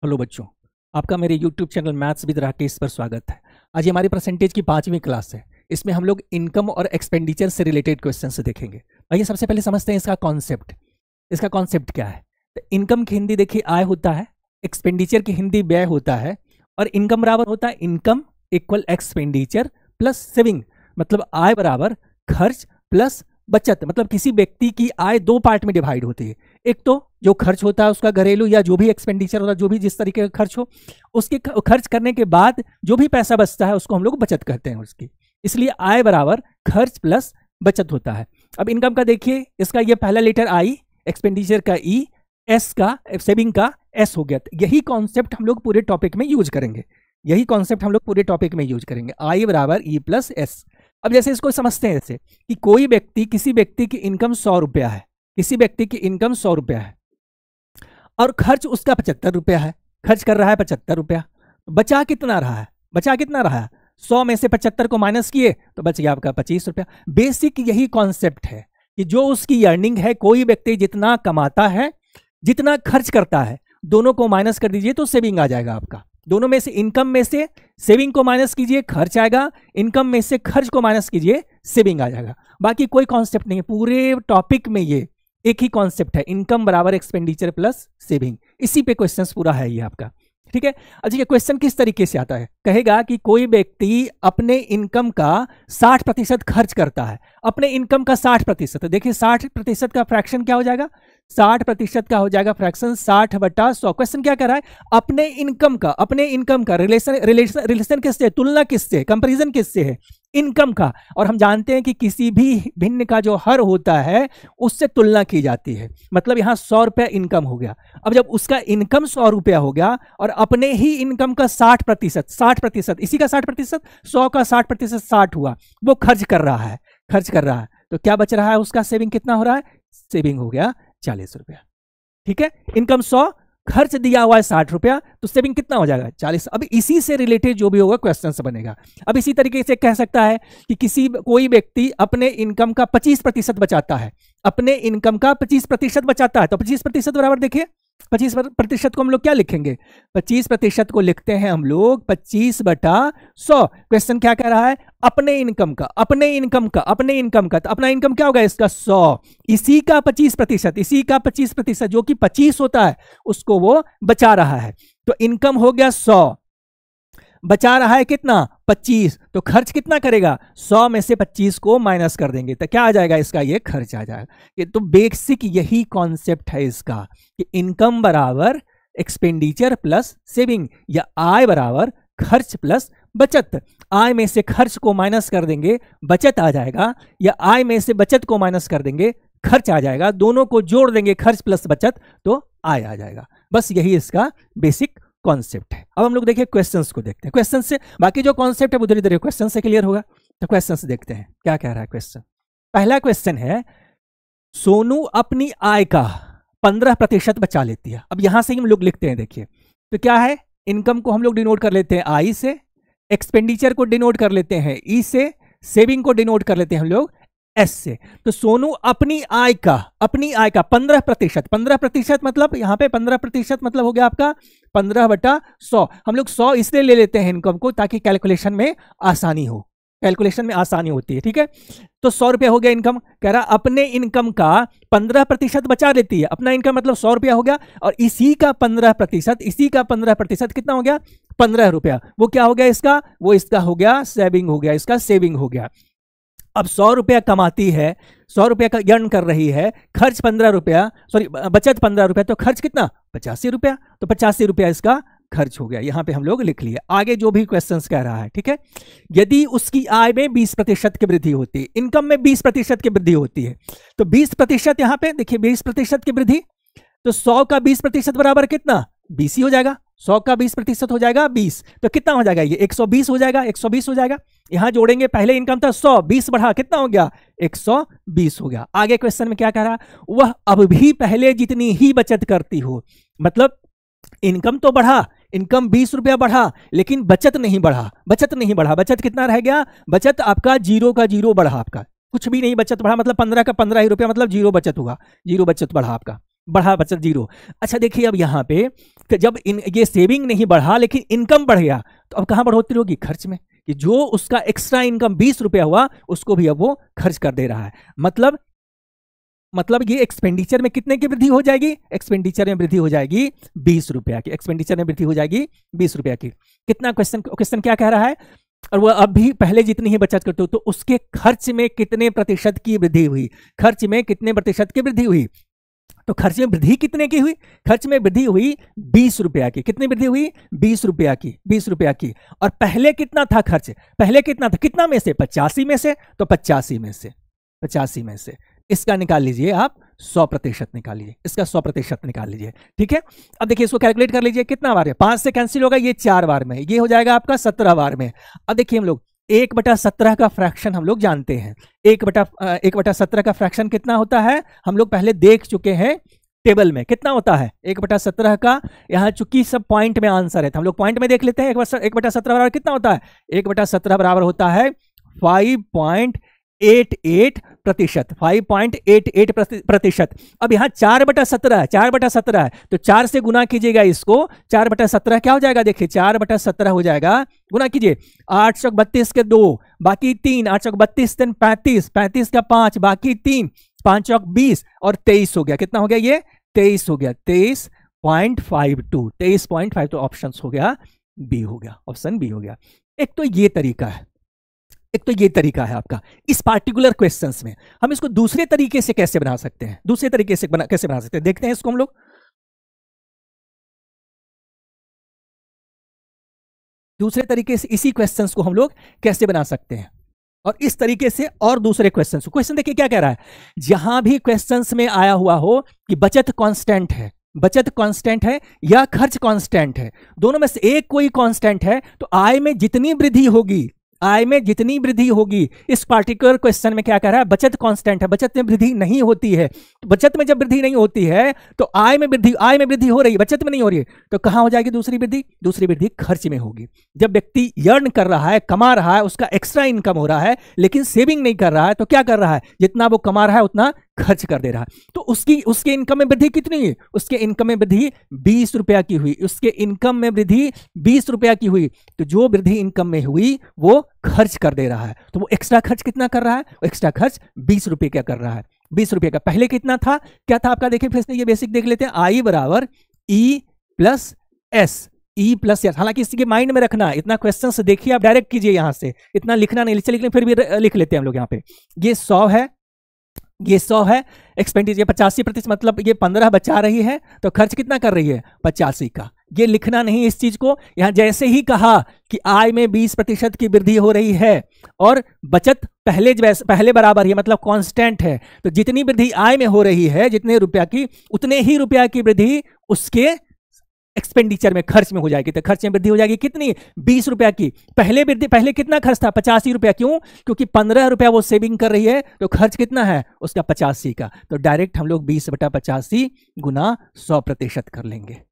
Hello बच्चों, आपका मेरे YouTube channel maths with Rakesh पर स्वागत है। आज हमारी परसेंटेज की 5वीं क्लास है। इसमें हम लोग इनकम और एक्सपेंडिचर से रिलेटेड क्वेश्चन से देखेंगे। आइए सबसे पहले समझते हैं इसका कॉन्सेप्ट। इसका कॉन्सेप्ट क्या है? तो इनकम की हिंदी देखिए आय होता है, एक्सपेंडिचर की हिंदी व्यय होता है, और इनकम बराबर होता है income equal expenditure plus saving. मतलब आय बराबर खर्च प्लस बचत। मतलब किसी व्यक्ति की आय दो पार्ट में डिवाइड होती है। एक तो जो खर्च होता है उसका घरेलू या जो भी एक्सपेंडिचर होता है, जो भी जिस तरीके का खर्च हो, उसके खर्च करने के बाद जो भी पैसा बचता है उसको हम लोग बचत कहते हैं उसकी। इसलिए आय बराबर खर्च प्लस बचत होता है। अब इनकम का देखिए, इसका ये पहला लेटर आई, एक्सपेंडिचर का ई, एस का सेविंग का एस हो गया। यही कॉन्सेप्ट हम लोग पूरे टॉपिक में यूज करेंगे। यही कॉन्सेप्ट हम लोग पूरे टॉपिक में यूज करेंगे। आई बराबर ई प्लस एस। अब जैसे इसको समझते हैं ऐसे कि कोई व्यक्ति, किसी व्यक्ति की इनकम 100 रुपया है, किसी व्यक्ति की इनकम 100 रुपया है और खर्च उसका 75 रुपया है। खर्च कर रहा है 75 रुपया, बचा कितना रहा है? बचा कितना रहा है? 100 में से 75 को माइनस किए तो बच गया आपका 25 रुपया। बेसिक यही कॉन्सेप्ट है कि जो उसकी अर्निंग है, कोई व्यक्ति जितना कमाता है, जितना खर्च करता है, दोनों को माइनस कर दीजिए तो सेविंग आ जाएगा आपका। दोनों में से इनकम में से सेविंग को माइनस कीजिए, खर्च आएगा। इनकम में से खर्च को माइनस कीजिए, सेविंग आ जाएगा। बाकी कोई कॉन्सेप्ट नहीं है पूरे टॉपिक में। ये एक ही कॉन्सेप्ट है, इनकम बराबर एक्सपेंडिचर प्लस सेविंग। इसी पे क्वेश्चन पूरा है ये आपका। ठीक है। अच्छा, ये क्वेश्चन किस तरीके से आता है? कहेगा कि कोई व्यक्ति अपने इनकम का 60% खर्च करता है। अपने इनकम का 60%। देखिए 60% का फ्रैक्शन क्या हो जाएगा? 60% का हो जाएगा फ्रैक्शन 60/100। क्वेश्चन क्या कर रहा है? अपने इनकम का रिलेशन किससे, तुलना किससे, कंपैरिजन किससे है? इनकम का। और हम जानते हैं कि किसी भी भिन्न का जो हर होता है उससे तुलना की जाती है। मतलब यहां 100 रुपया इनकम हो गया। अब जब उसका इनकम 100 रुपया हो गया और अपने ही इनकम का 60%, इसी का 60%, 100 का 60%, 60 हुआ, वो खर्च कर रहा है, तो क्या बच रहा है उसका? सेविंग कितना हो रहा है? सेविंग हो गया 40 रुपया। ठीक है। इनकम 100, खर्च दिया हुआ है 60 रुपया, तो सेविंग कितना हो जाएगा? 40। अब इसी से रिलेटेड जो भी होगा क्वेश्चन से बनेगा। अब इसी तरीके से कह सकता है कि कोई व्यक्ति अपने इनकम का 25% बचाता है, अपने इनकम का 25% बचाता है। तो 25% बराबर देखिए, 25% को हम लोग क्या लिखेंगे? 25% को लिखते हैं हम लोग 25/100। क्वेश्चन क्या कह रहा है? अपने इनकम का। तो अपना इनकम क्या होगा इसका? 100। इसी का 25%, जो कि 25 होता है, उसको वो बचा रहा है। तो इनकम हो गया 100, बचा रहा है कितना? 25। तो खर्च कितना करेगा? 100 में से 25 को माइनस कर देंगे तो क्या आ जाएगा इसका? ये खर्च आ जाएगा। ये तो बेसिक यही कॉन्सेप्ट है इसका कि इनकम बराबर एक्सपेंडिचर प्लस सेविंग, या आय बराबर खर्च प्लस बचत। आय में से खर्च को माइनस कर देंगे, बचत आ जाएगा, या आय में से बचत को माइनस कर देंगे, खर्च आ जाएगा। दोनों को जोड़ देंगे, खर्च प्लस बचत, तो आय आ जाएगा। बस यही इसका बेसिक कॉन्सेप्ट है। अब हम लोग देखिए क्वेश्चंस को देखते हैं। क्वेश्चन से बाकी जो कॉन्सेप्ट है वो धीरे धीरे क्वेश्चन से क्लियर होगा। तो क्वेश्चन से देखते हैं क्या कह रहा है क्वेश्चन। पहला क्वेश्चन है, सोनू अपनी आय का 15% बचा लेती है। अब यहां से ही हम लोग लिखते हैं, देखिए तो क्या है? इनकम को हम लोग डिनोट कर लेते हैं आई से, एक्सपेंडिचर को डिनोट कर लेते हैं ई से, सेविंग को डिनोट कर लेते हैं हम लोग एस से। तो सोनू अपनी आय का 15% मतलब यहां पे 15% मतलब हो गया आपका 15/100। हम लोग 100 इसलिए ले लेते हैं इनकम को ताकि कैलकुलेशन में आसानी होती है। ठीक है। तो 100 रुपया हो गया इनकम। कह रहा अपने इनकम का 15% बचा लेती है। अपना इनकम मतलब 100 रुपया हो गया, और इसी का 15% कितना हो गया? 15 रुपया। वो क्या हो गया इसका? वो इसका हो गया सेविंग हो गया, इसका सेविंग हो गया। अब 100 रुपया कमाती है, 100 रुपया का अर्न कर रही है, खर्च 15 रुपया, बचत 15 रुपया, तो खर्च कितना? 85 रुपया। तो 85 रुपया इसका खर्च हो गया। यहां पे हम लोग लिख लिए। आगे जो भी क्वेश्चंस कह रहा है, ठीक है। यदि उसकी आय में 20% की वृद्धि होती है, इनकम में 20% की वृद्धि होती है, तो 20% यहां पे देखिए 20% की वृद्धि, तो 100 का 20% बराबर कितना? 20 ही हो जाएगा। 100 का 20% हो जाएगा 20, तो कितना हो जाएगा? ये 120 हो जाएगा। 120 हो जाएगा। यहां जोड़ेंगे, पहले इनकम था 100, 20 बढ़ा कितना हो गया? 120 हो गया। आगे क्वेश्चन में क्या कह रहा है? वह अब भी पहले जितनी ही बचत करती हो। मतलब इनकम तो बढ़ा, इनकम 20 रुपया बढ़ा, लेकिन बचत नहीं बढ़ा। बचत कितना रह गया? बचत आपका 0 का 0 बढ़ा, आपका कुछ भी नहीं बचत बढ़ा। मतलब 15 का 15 ही रुपया, मतलब 0 बचत हुआ, 0 बचत बढ़ा आपका। बढ़ा बचत जीरो। अच्छा देखिए अब यहाँ पे जब ये सेविंग नहीं बढ़ा लेकिन इनकम बढ़ गया, तो अब कहाँ बढ़ोतरी होगी? खर्च में, कि जो उसका एक्स्ट्रा इनकम 20 रुपया हुआ उसको भी अब वो खर्च कर दे रहा है। मतलब ये एक्सपेंडिचर में कितने की वृद्धि हो जाएगी? एक्सपेंडिचर में वृद्धि हो जाएगी 20 रुपया की। एक्सपेंडिचर में वृद्धि हो जाएगी 20 रुपया की। कितना क्वेश्चन क्या कह रहा है? और वो अब भी पहले जितनी ही बचत करते हो तो उसके खर्च में कितने प्रतिशत की वृद्धि हुई? खर्च में कितने प्रतिशत की वृद्धि हुई? तो खर्च में वृद्धि कितने की हुई? खर्च में वृद्धि हुई 20 रुपया की। कितनी वृद्धि हुई? 20 रुपया की। 20 रुपया की। और पहले कितना था खर्च? पहले कितना था? कितना में से? 85 में से। तो 85 में से, 85 में से इसका निकाल लीजिए आप 100% निकालिए, इसका 100% निकाल लीजिए। ठीक है, अब देखिए इसको कैलकुलेट कर लीजिए कितना बार है? 5 से कैंसिल होगा, ये 4 बार में, ये हो जाएगा आपका 17 बार में। अब देखिए हम लोग 1/17 का फ्रैक्शन हम लोग जानते हैं। 1/17 का फ्रैक्शन कितना होता है? हम लोग पहले देख चुके हैं टेबल में। कितना होता है 1/17 का? यहाँ चूंकि सब पॉइंट में आंसर है तो हम लोग पॉइंट में देख लेते हैं। 1/17 बराबर कितना होता है? 1/17 बराबर होता है 5.88%। 5.88%। अब यहाँ 4/17 है, 4/17 है तो 4 से गुना कीजिएगा इसको। 4/17 क्या हो जाएगा? देखिए 4/17 हो जाएगा, गुना कीजिए 8 चौक 32 के 2 बाकी 3, 8 चौक 32 3 35, 35 का 5 बाकी 3, 5 चौक 20 और 23 हो गया। कितना हो गया? ये 23 हो गया। 23.52, 23.5। तो ऑप्शन हो गया बी, हो गया ऑप्शन बी हो गया। एक तो ये तरीका है, एक तो ये तरीका है आपका। इस पार्टिकुलर क्वेश्चंस में हम इसको दूसरे तरीके से कैसे बना सकते हैं? दूसरे तरीके से कैसे बना सकते हैं देखते हैं इसको हम लोग। दूसरे तरीके से इसी क्वेश्चंस को हम लोग कैसे बना सकते हैं, और इस तरीके से और दूसरे क्वेश्चंस। क्वेश्चन देखिए क्या कह रहा है? जहां भी क्वेश्चंस में आया हुआ हो कि बचत कांस्टेंट है, बचत कांस्टेंट है या खर्च कांस्टेंट है, दोनों में से एक कोई कांस्टेंट है, तो आय में जितनी वृद्धि होगी, आय में जितनी वृद्धि होगी, इस पार्टिकुलर क्वेश्चन में क्या कह रहा है? बचत कांस्टेंट है, बचत में वृद्धि नहीं होती है। तो बचत में जब वृद्धि नहीं होती है तो आय में वृद्धि हो रही है, बचत में नहीं हो रही है, तो कहां हो जाएगी दूसरी वृद्धि? दूसरी वृद्धि खर्च में होगी। जब व्यक्ति अर्न कर रहा है, कमा रहा है, उसका एक्स्ट्रा इनकम हो रहा है, लेकिन सेविंग नहीं कर रहा है, तो क्या कर रहा है? जितना वो कमा रहा है उतना खर्च कर दे रहा है। तो उसके इनकम में वृद्धि कितनी है? उसके इनकम में वृद्धि 20 रुपया की हुई। उसके इनकम में वृद्धि 20 रुपया की हुई, तो जो वृद्धि इनकम में हुई वो खर्च कर दे रहा है। तो वो एक्स्ट्रा खर्च कितना कर रहा है? वो एक्स्ट्रा खर्च 20 रुपये का कर रहा है। 20 रुपये का। पहले कितना था? क्या था आपका? देखिए फिर से ये बेसिक देख लेते हैं। आई बराबर E plus S, E plus S. हालांकि इसके माइंड में रखना, इतना क्वेश्चन से देखिए आप डायरेक्ट कीजिए, यहां से इतना लिखना नहीं, चलिए फिर भी लिख लेते हैं हम लोग। यहाँ पे ये 100 है, ये 100 है। एक्सपेंडिचर 85%, मतलब ये 15 बचा रही है, तो खर्च कितना कर रही है? 85 का। ये लिखना नहीं इस चीज को। यहां जैसे ही कहा कि आय में 20% की वृद्धि हो रही है और बचत पहले बराबर ही, मतलब कांस्टेंट है, तो जितनी वृद्धि आय में हो रही है, जितने रुपया की, उतने ही रुपया की वृद्धि उसके एक्सपेंडिचर में, खर्च में हो जाएगी। तो खर्च में वृद्धि हो जाएगी कितनी? 20 रुपया की। पहले कितना खर्च था? 85 रुपया। क्यों? क्योंकि 15 रुपया वो सेविंग कर रही है, तो खर्च कितना है उसका? 85 का। तो डायरेक्ट हम लोग 20/85 गुना 100% कर लेंगे।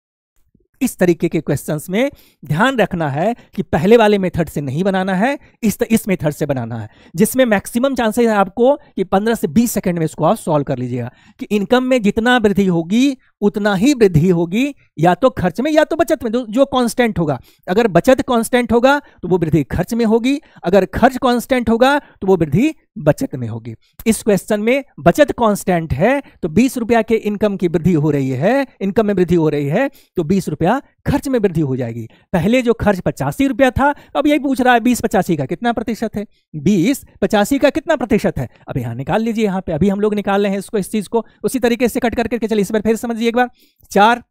इस तरीके के क्वेश्चंस में ध्यान रखना है कि पहले वाले मेथड से नहीं बनाना है, इस मेथड से बनाना है, जिसमें मैक्सिमम चांसेस है आपको कि 15 से 20 सेकंड में इसको आप सॉल्व कर लीजिएगा कि इनकम में जितना वृद्धि होगी उतना ही वृद्धि होगी, या तो खर्च में या तो बचत में, जो कांस्टेंट होगा। अगर बचत कांस्टेंट होगा तो वो वृद्धि खर्च में होगी, अगर खर्च कांस्टेंट होगा तो वो वृद्धि बचत में होगी। इस क्वेश्चन में बचत कांस्टेंट है, तो 20 रुपया के इनकम की वृद्धि हो रही है, इनकम में वृद्धि हो रही है, तो 20 रुपया खर्च में वृद्धि हो जाएगी। पहले जो खर्च 85 रुपया था, अब यही पूछ रहा है 20/85 का कितना प्रतिशत है? 20/85 का कितना प्रतिशत है? अब यहां निकाल लीजिए। यहाँ पे अभी हम लोग निकाल रहे हैं इसको, इस चीज को उसी तरीके से कट करके। चलिए इस बार फिर समझिए एक बार। 4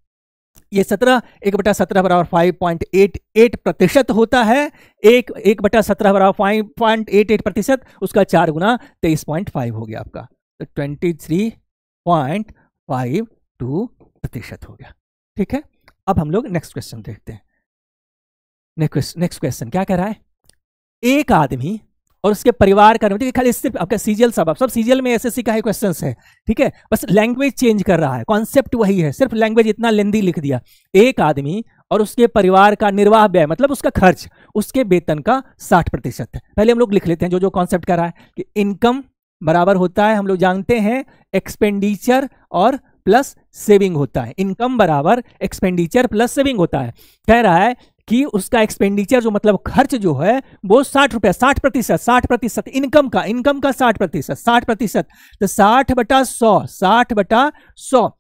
ये 17, 1/17 बराबर 5.88% होता है। 1/17 बराबर 5.88%, उसका 4 गुना 23.5 हो गया आपका, तो 23.52% हो गया। ठीक है, अब हम लोग नेक्स्ट क्वेश्चन देखते हैं। नेक्स्ट क्वेश्चन क्या कह रहा है? एक आदमी और उसके परिवार का, खाली सिर्फ आपका सीजीएल, सब सीजीएल में एसएससी का ही क्वेश्चन है। ठीक है, बस लैंग्वेज चेंज कर रहा है, कॉन्सेप्ट वही है, सिर्फ लैंग्वेज इतना लेंदी लिख दिया। एक आदमी और उसके परिवार का निर्वाह व्यय, मतलब उसका खर्च, उसके वेतन का 60% है। पहले हम लोग लिख लेते हैं जो कॉन्सेप्ट कर रहा है कि इनकम बराबर होता है, हम लोग जानते हैं, एक्सपेंडिचर और प्लस सेविंग होता है। इनकम बराबर एक्सपेंडिचर प्लस सेविंग होता है। कह रहा है कि उसका एक्सपेंडिचर जो मतलब खर्च जो है वो 60 रुपया, 60% इनकम का 60%, तो 60/100, 60/100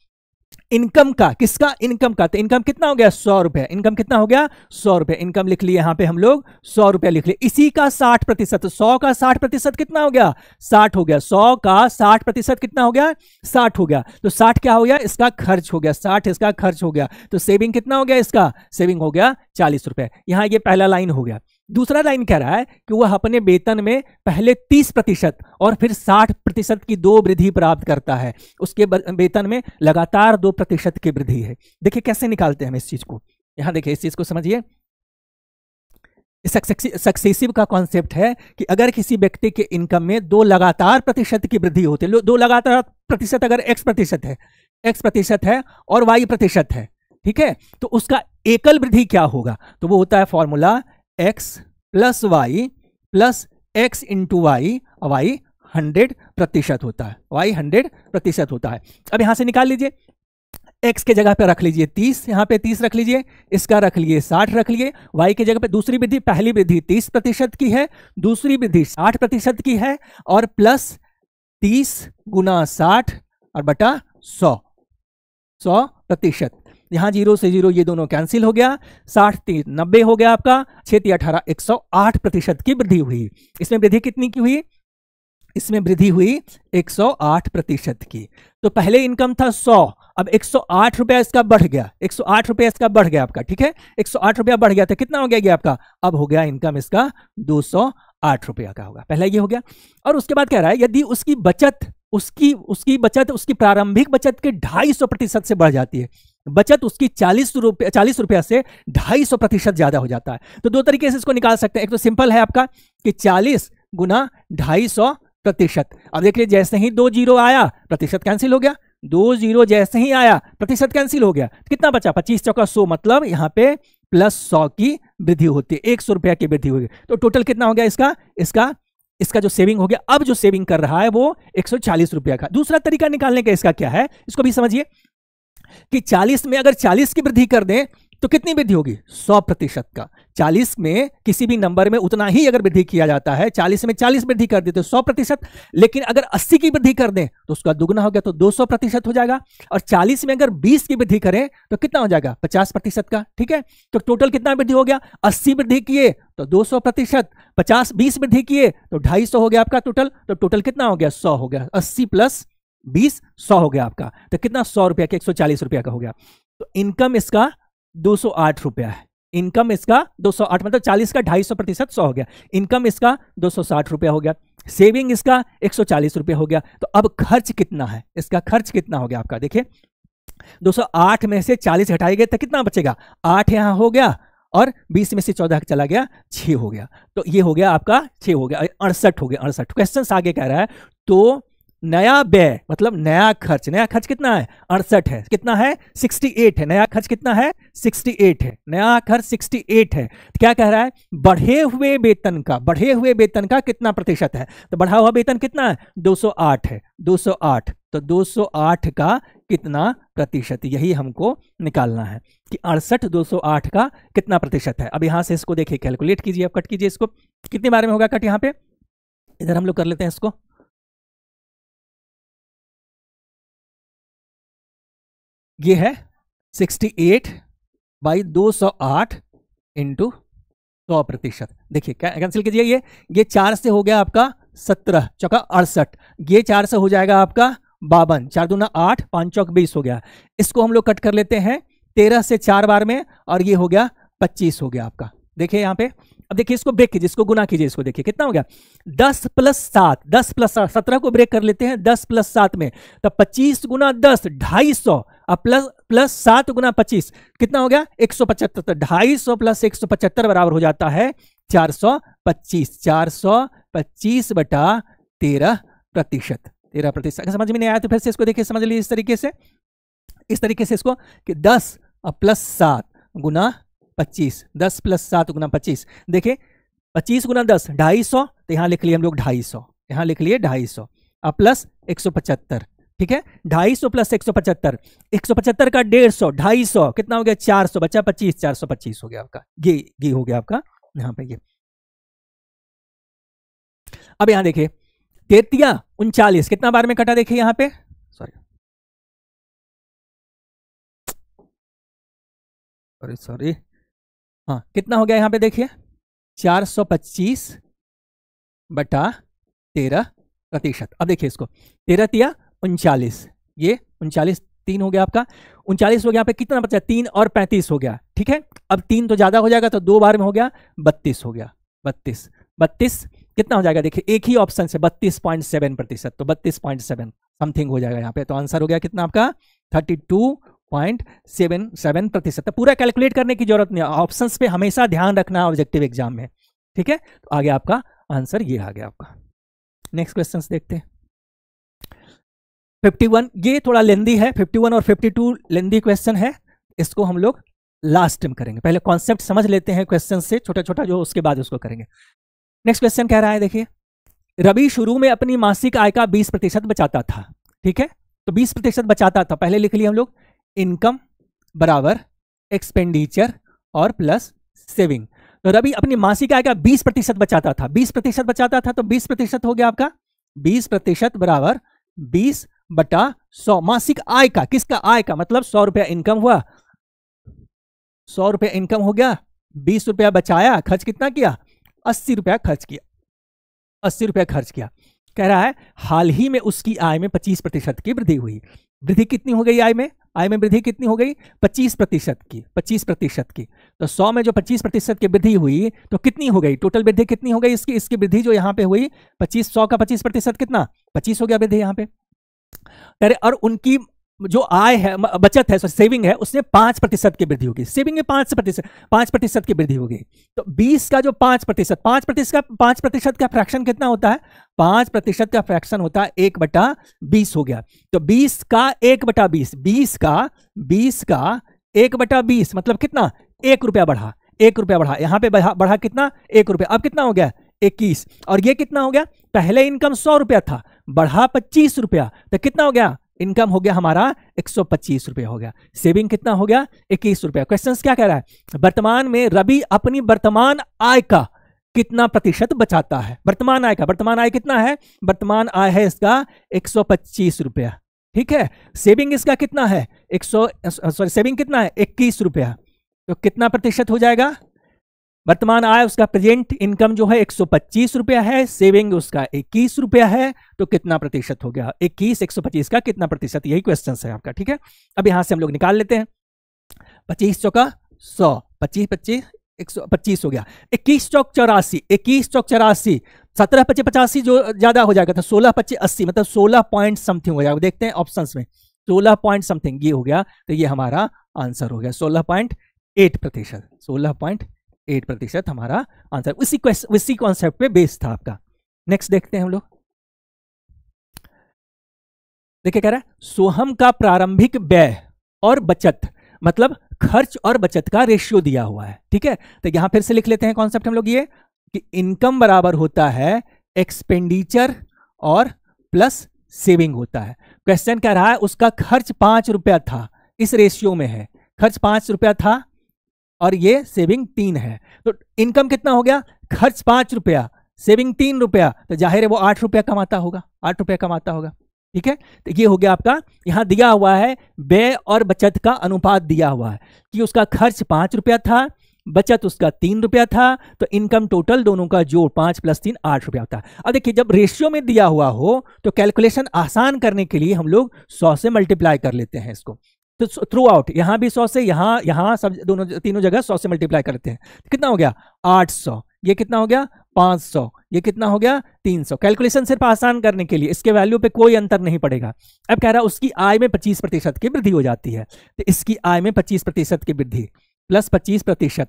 इनकम का, किसका? इनकम का। तो इनकम कितना हो गया? 100 रुपए। इनकम कितना हो गया? 100 रुपए। इनकम लिख लिए यहां पे हम लोग 100 रुपया लिख लिए। इसी का 60%, 100 का 60% कितना हो गया? 60 हो गया। 100 का 60% कितना हो गया? 60 हो गया। तो 60 क्या हो गया? इसका खर्च हो गया। 60 इसका खर्च हो गया। तो सेविंग कितना हो गया? इसका सेविंग हो गया 40 रुपए। यहां ये पहला लाइन हो गया। दूसरा लाइन कह रहा है कि वह अपने वेतन में पहले 30% और फिर 60% की 2 वृद्धि प्राप्त करता है। उसके वेतन में लगातार 2% की वृद्धि है। देखिए कैसे निकालते हैं हम इस चीज को। यहां देखिए इस चीज को समझिए। सक्सेसिव का कॉन्सेप्ट है कि अगर किसी व्यक्ति के इनकम में 2 लगातार प्रतिशत की वृद्धि होती है, 2 लगातार प्रतिशत, अगर x प्रतिशत है और y प्रतिशत है, ठीक है, तो उसका एकल वृद्धि क्या होगा? तो वो होता है formula x plus Y plus x into Y, y 100% होता है, y 100% होता है। अब यहां से निकाल लीजिए, x के जगह पे रख लीजिए 30, यहां पे 30 रख लीजिए, इसका रख लीजिए 60 रख लिए, y की जगह पे दूसरी वृद्धि, पहली वृद्धि 30% की है, दूसरी वृद्धि 60% की है, और प्लस 30 गुना 60 और बटा 100%। यहां 0 से 0 ये दोनों कैंसिल हो गया, 60 3 90 हो गया आपका, 6 3 18 108% की वृद्धि हुई। इसमें वृद्धि कितनी की हुई? इसमें वृद्धि हुई 108% की। तो पहले इनकम था 100, अब 108 रुपया इसका बढ़ गया, 108 रुपया इसका बढ़ गया आपका, ठीक है, 108 रुपया बढ़ गया, तो कितना हो गया ये आपका? अब हो गया इनकम इसका 208 रुपया का होगा। पहला ये हो गया। और उसके बाद कह रहा है यदि उसकी बचत उसकी प्रारंभिक बचत के 250% से बढ़ जाती है, बचत उसकी 40 रुपया से 250% ज्यादा हो जाता है, तो 2 तरीके से इसको निकाल सकते हैं। एक तो सिंपल है आपका कि 40 गुना 250%। अब देखिए जैसे ही 2 0 आया प्रतिशत कैंसिल हो गया, 2 0 जैसे ही आया प्रतिशत कैंसिल हो गया, कितना बचा? 25 चौका 100, मतलब यहाँ पे प्लस 100 की वृद्धि होती है, 100 रुपया की वृद्धि होगी। तो टोटल कितना हो गया इसका जो सेविंग हो गया, अब जो सेविंग कर रहा है वो 140 रुपया का। दूसरा तरीका निकालने का इसका क्या है, इसको भी समझिए कि 40 में अगर 40 की वृद्धि कर दें तो कितनी वृद्धि होगी? 100% का। 40 में किसी भी नंबर में उतना ही अगर वृद्धि किया जाता है, 40 में 40 वृद्धि कर देते तो 100%, लेकिन अगर 80 की वृद्धि कर दें तो उसका दुगना हो गया, तो 200% हो जाएगा। और 40 में अगर 20 की वृद्धि करें तो कितना हो जाएगा? 50% का, ठीक है। तो टोटल कितना वृद्धि हो गया? 80 वृद्धि किए तो 200%, 20 वृद्धि किए तो 250 हो गया आपका टोटल। तो टोटल कितना हो गया? 100 हो गया। 80 प्लस 20 100 हो गया आपका। तो कितना? 100 रुपया के 140 रुपया का हो गया। तो इनकम इसका 208 रुपया है। इनकम इसका 208, मतलब 40 का 250% 100 हो गया। इनकम इसका 260 रुपया हो गया। सेविंग इसका 140 रुपया हो गया। तो अब खर्च कितना है? इसका खर्च कितना हो गया आपका? देखिए 208 में से 40 हटाएंगे तो कितना बचेगा? 8 यहां हो गया, और 20 में से 14 चला गया, 6 हो गया। तो ये हो गया आपका 6 हो गया, 68 हो गया। 68 क्वेश्चन आगे कह रहा है तो नया व्यय मतलब नया खर्च कितना है? 68 है। कितना है? 68 है। नया खर्च कितना है? 68 है। नया खर्च 68 है। तो क्या कह रहा है? बढ़े हुए वेतन का कितना प्रतिशत है? तो बढ़ा हुआ वेतन कितना है? 208 है। 208, तो 208 का कितना प्रतिशत, यही हमको निकालना है कि 68 208 का कितना प्रतिशत है। अब यहां से इसको देखिए, कैलकुलेट कीजिए, अब कट कीजिए इसको, कितने बारे में होगा कट? यहां पे इधर हम लोग कर लेते हैं इसको। ये है 68 बाई 208 इंटू 100%। देखिए कैंसिल कीजिए, ये 4 से हो गया आपका 17 चौका 68, ये 4 से हो जाएगा आपका 52, 4 दूना 8, 5 चौक 20 हो गया। इसको हम लोग कट कर लेते हैं 13 से 4 बार में, और ये हो गया 25 हो गया आपका। देखिए यहाँ पे, अब देखिए इसको ब्रेक कीजिए, इसको गुना कीजिए, इसको देखिए कितना हो गया? 10 प्लस 7, 10 प्लस 7, 17 को ब्रेक कर लेते हैं 10 प्लस 7 में, तो 25 गुना 10 250, अब प्लस 7 गुना 25 कितना हो गया? 175। तो 250 प्लस 175 बराबर हो जाता है 425। 425 बटा 13%। 13%। समझ में नहीं आया तो फिर से इसको देखिए, समझ लीजिए इस तरीके से इसको कि 10 प्लस 7 गुना 25, 10 प्लस 7 गुना 25। देखिए 25 गुना 10 250, तो यहां लिख लिए हम लोग 250, यहां लिख लिए 250, अब प्लस 175, ठीक है, 250 प्लस 175, 175 का 150, 250 कितना हो गया 400, बचा 25, 425 हो गया आपका, ये हो गया आपका यहाँ पे ये। अब यहाँ देखिए 33 कितना बार में कटा, देखिए यहाँ पे, सॉरी हाँ, कितना हो गया यहाँ पे देखिए 425 बटा 13%। अब देखिए इसको 13 तिया 39, ये 39 3 हो गया आपका, 39 हो गया, यहाँ पे कितना बचा 3 और 35 हो गया, ठीक है। अब 3 तो ज्यादा हो जाएगा तो 2 बार में हो गया 32 हो गया, 32 कितना हो जाएगा देखिए, एक ही ऑप्शन से 32.7%, तो 32.7 समथिंग हो जाएगा यहाँ पे। तो आंसर हो गया कितना आपका 32.77%। तो पूरा कैलकुलेट करने की जरूरत नहीं है, ऑप्शंस पे हमेशा ध्यान रखना ऑब्जेक्टिव एग्जाम में, ठीक है। तो आगे आपका आंसर ये आ गया आपका। नेक्स्ट क्वेश्चन देखते हैं 51, ये थोड़ा लेंदी है, 51 और 52 लेंदी क्वेश्चन है, इसको हम लोग लास्ट टाइम करेंगे, पहले कॉन्सेप्ट समझ लेते हैं क्वेश्चन से छोटा छोटा जो, उसके बाद उसको करेंगे। नेक्स्ट क्वेश्चन कह रहा है देखिए, रवि शुरू में अपनी मासिक आय का 20% बचाता था, ठीक है, तो 20% बचाता था, पहले लिख लिए हम लोग इनकम बराबर एक्सपेंडिचर और प्लस सेविंग। तो रवि अपनी मासिक आय का 20% बचाता था, 20% बचाता था, तो 20% हो गया आपका 20% बराबर 20 बटा 100 मासिक आय का, किसका आय का, मतलब 100 रुपया इनकम हुआ, 100 रुपया इनकम हो गया, 20 रुपया बचाया, खर्च कितना किया 80 रुपया खर्च किया, 80 रुपया खर्च किया। कह रहा है हाल ही में उसकी आय में 25% की वृद्धि हुई, वृद्धि कितनी हो गई आय में वृद्धि कितनी हो गई 25% की, 25% की। तो 100 में जो 25% की वृद्धि हुई तो कितनी हो गई, टोटल वृद्धि कितनी हो गई इसकी वृद्धि जो यहाँ पे हुई 25, 100 का 25% कितना 25 हो गया वृद्धि यहाँ पे। करे और उनकी जो आय है, बचत है, सेविंग है, उसमें 5% की वृद्धि होगी, सेविंग में 5% की वृद्धि होगी। तो 20 का जो 5% का फ्रैक्शन कितना होता है, 5% का फ्रैक्शन होता है 1/20 हो गया। तो 20 का 1/20, 20 का 1/20 मतलब कितना 1 रुपया बढ़ा, 1 रुपया बढ़ा, यहाँ पे बढ़ा कितना 1 रुपया, अब कितना हो गया 21। और ये कितना हो गया, पहले इनकम 100 रुपया था, बढ़ा 25 रुपया, तो कितना हो गया इनकम हो गया हमारा 125 रुपया हो गया, सेविंग कितना हो गया 21 रुपया। क्वेश्चन क्या कह रहा है, वर्तमान में रवि अपनी वर्तमान आय का कितना प्रतिशत बचाता है, वर्तमान आय का, वर्तमान आय कितना है, वर्तमान आय है इसका 125 रुपया, ठीक है। सेविंग इसका कितना है सेविंग कितना है 21 रुपया, तो कितना प्रतिशत हो जाएगा, वर्तमान आय उसका प्रेजेंट इनकम जो है 125 रुपया है, सेविंग उसका 21 रुपया है, तो कितना प्रतिशत हो गया 21, 125 का कितना प्रतिशत, यही क्वेश्चन है आपका, ठीक है। अब यहां से हम लोग निकाल लेते हैं, 25 चौका 100, 25 125 हो गया, 21 चौक 84, 21 चौक 84, 17 25 85 जो ज्यादा हो जाएगा, तो 16 25 80 मतलब 16 पॉइंट समथिंग हो जाएगा, देखते हैं ऑप्शंस में 16 पॉइंट समथिंग ये हो गया, तो ये हमारा आंसर हो गया 16.8%, 16.8% हमारा आंसर, उसी कॉन्सेप्ट पे बेस था आपका। नेक्स्ट देखते हैं हम लोग, देखिए कह रहा है सोहम का प्रारंभिक व्यय और बचत मतलब खर्च और बचत का रेशियो दिया हुआ है, ठीक है। तो यहां फिर से लिख लेते हैं कॉन्सेप्ट हम लोग ये कि इनकम बराबर होता है एक्सपेंडिचर और प्लस सेविंग होता है। क्वेश्चन कह रहा है उसका खर्च 5 रुपया था, इस रेशियो में है, खर्च 5 रुपया था और ये सेविंग 3 है, तो इनकम कितना हो गया, खर्च 5 रुपया, सेविंग 3 रुपया, तो जाहिर है वो 8 रुपया कमाता होगा, 8 रुपया कमाता होगा, ठीक है। तो ये हो गया आपका, यहां दिया हुआ है व्यय और बचत का अनुपात दिया हुआ है कि उसका खर्च 5 रुपया था, बचत उसका 3 रुपया था, तो इनकम टोटल दोनों का जोड़ 5 + 3 8 रुपया होता है। अब देखिए जब रेशियो में दिया हुआ हो तो कैलकुलेशन आसान करने के लिए हम लोग 100 से मल्टीप्लाई कर लेते हैं इसको, तो थ्रू आउट यहां भी 100 से, यहां सब तीनों जगह 100 से मल्टीप्लाई कर लेते हैं, कितना हो गया 800, ये कितना हो गया 500, ये कितना हो गया 300। कैलकुलेशन सिर्फ आसान करने के लिए, इसके वैल्यू पे कोई अंतर नहीं पड़ेगा। अब कह रहा है उसकी आय में 25% की वृद्धि हो जाती है, तो इसकी आय में 25% की वृद्धि प्लस 25%,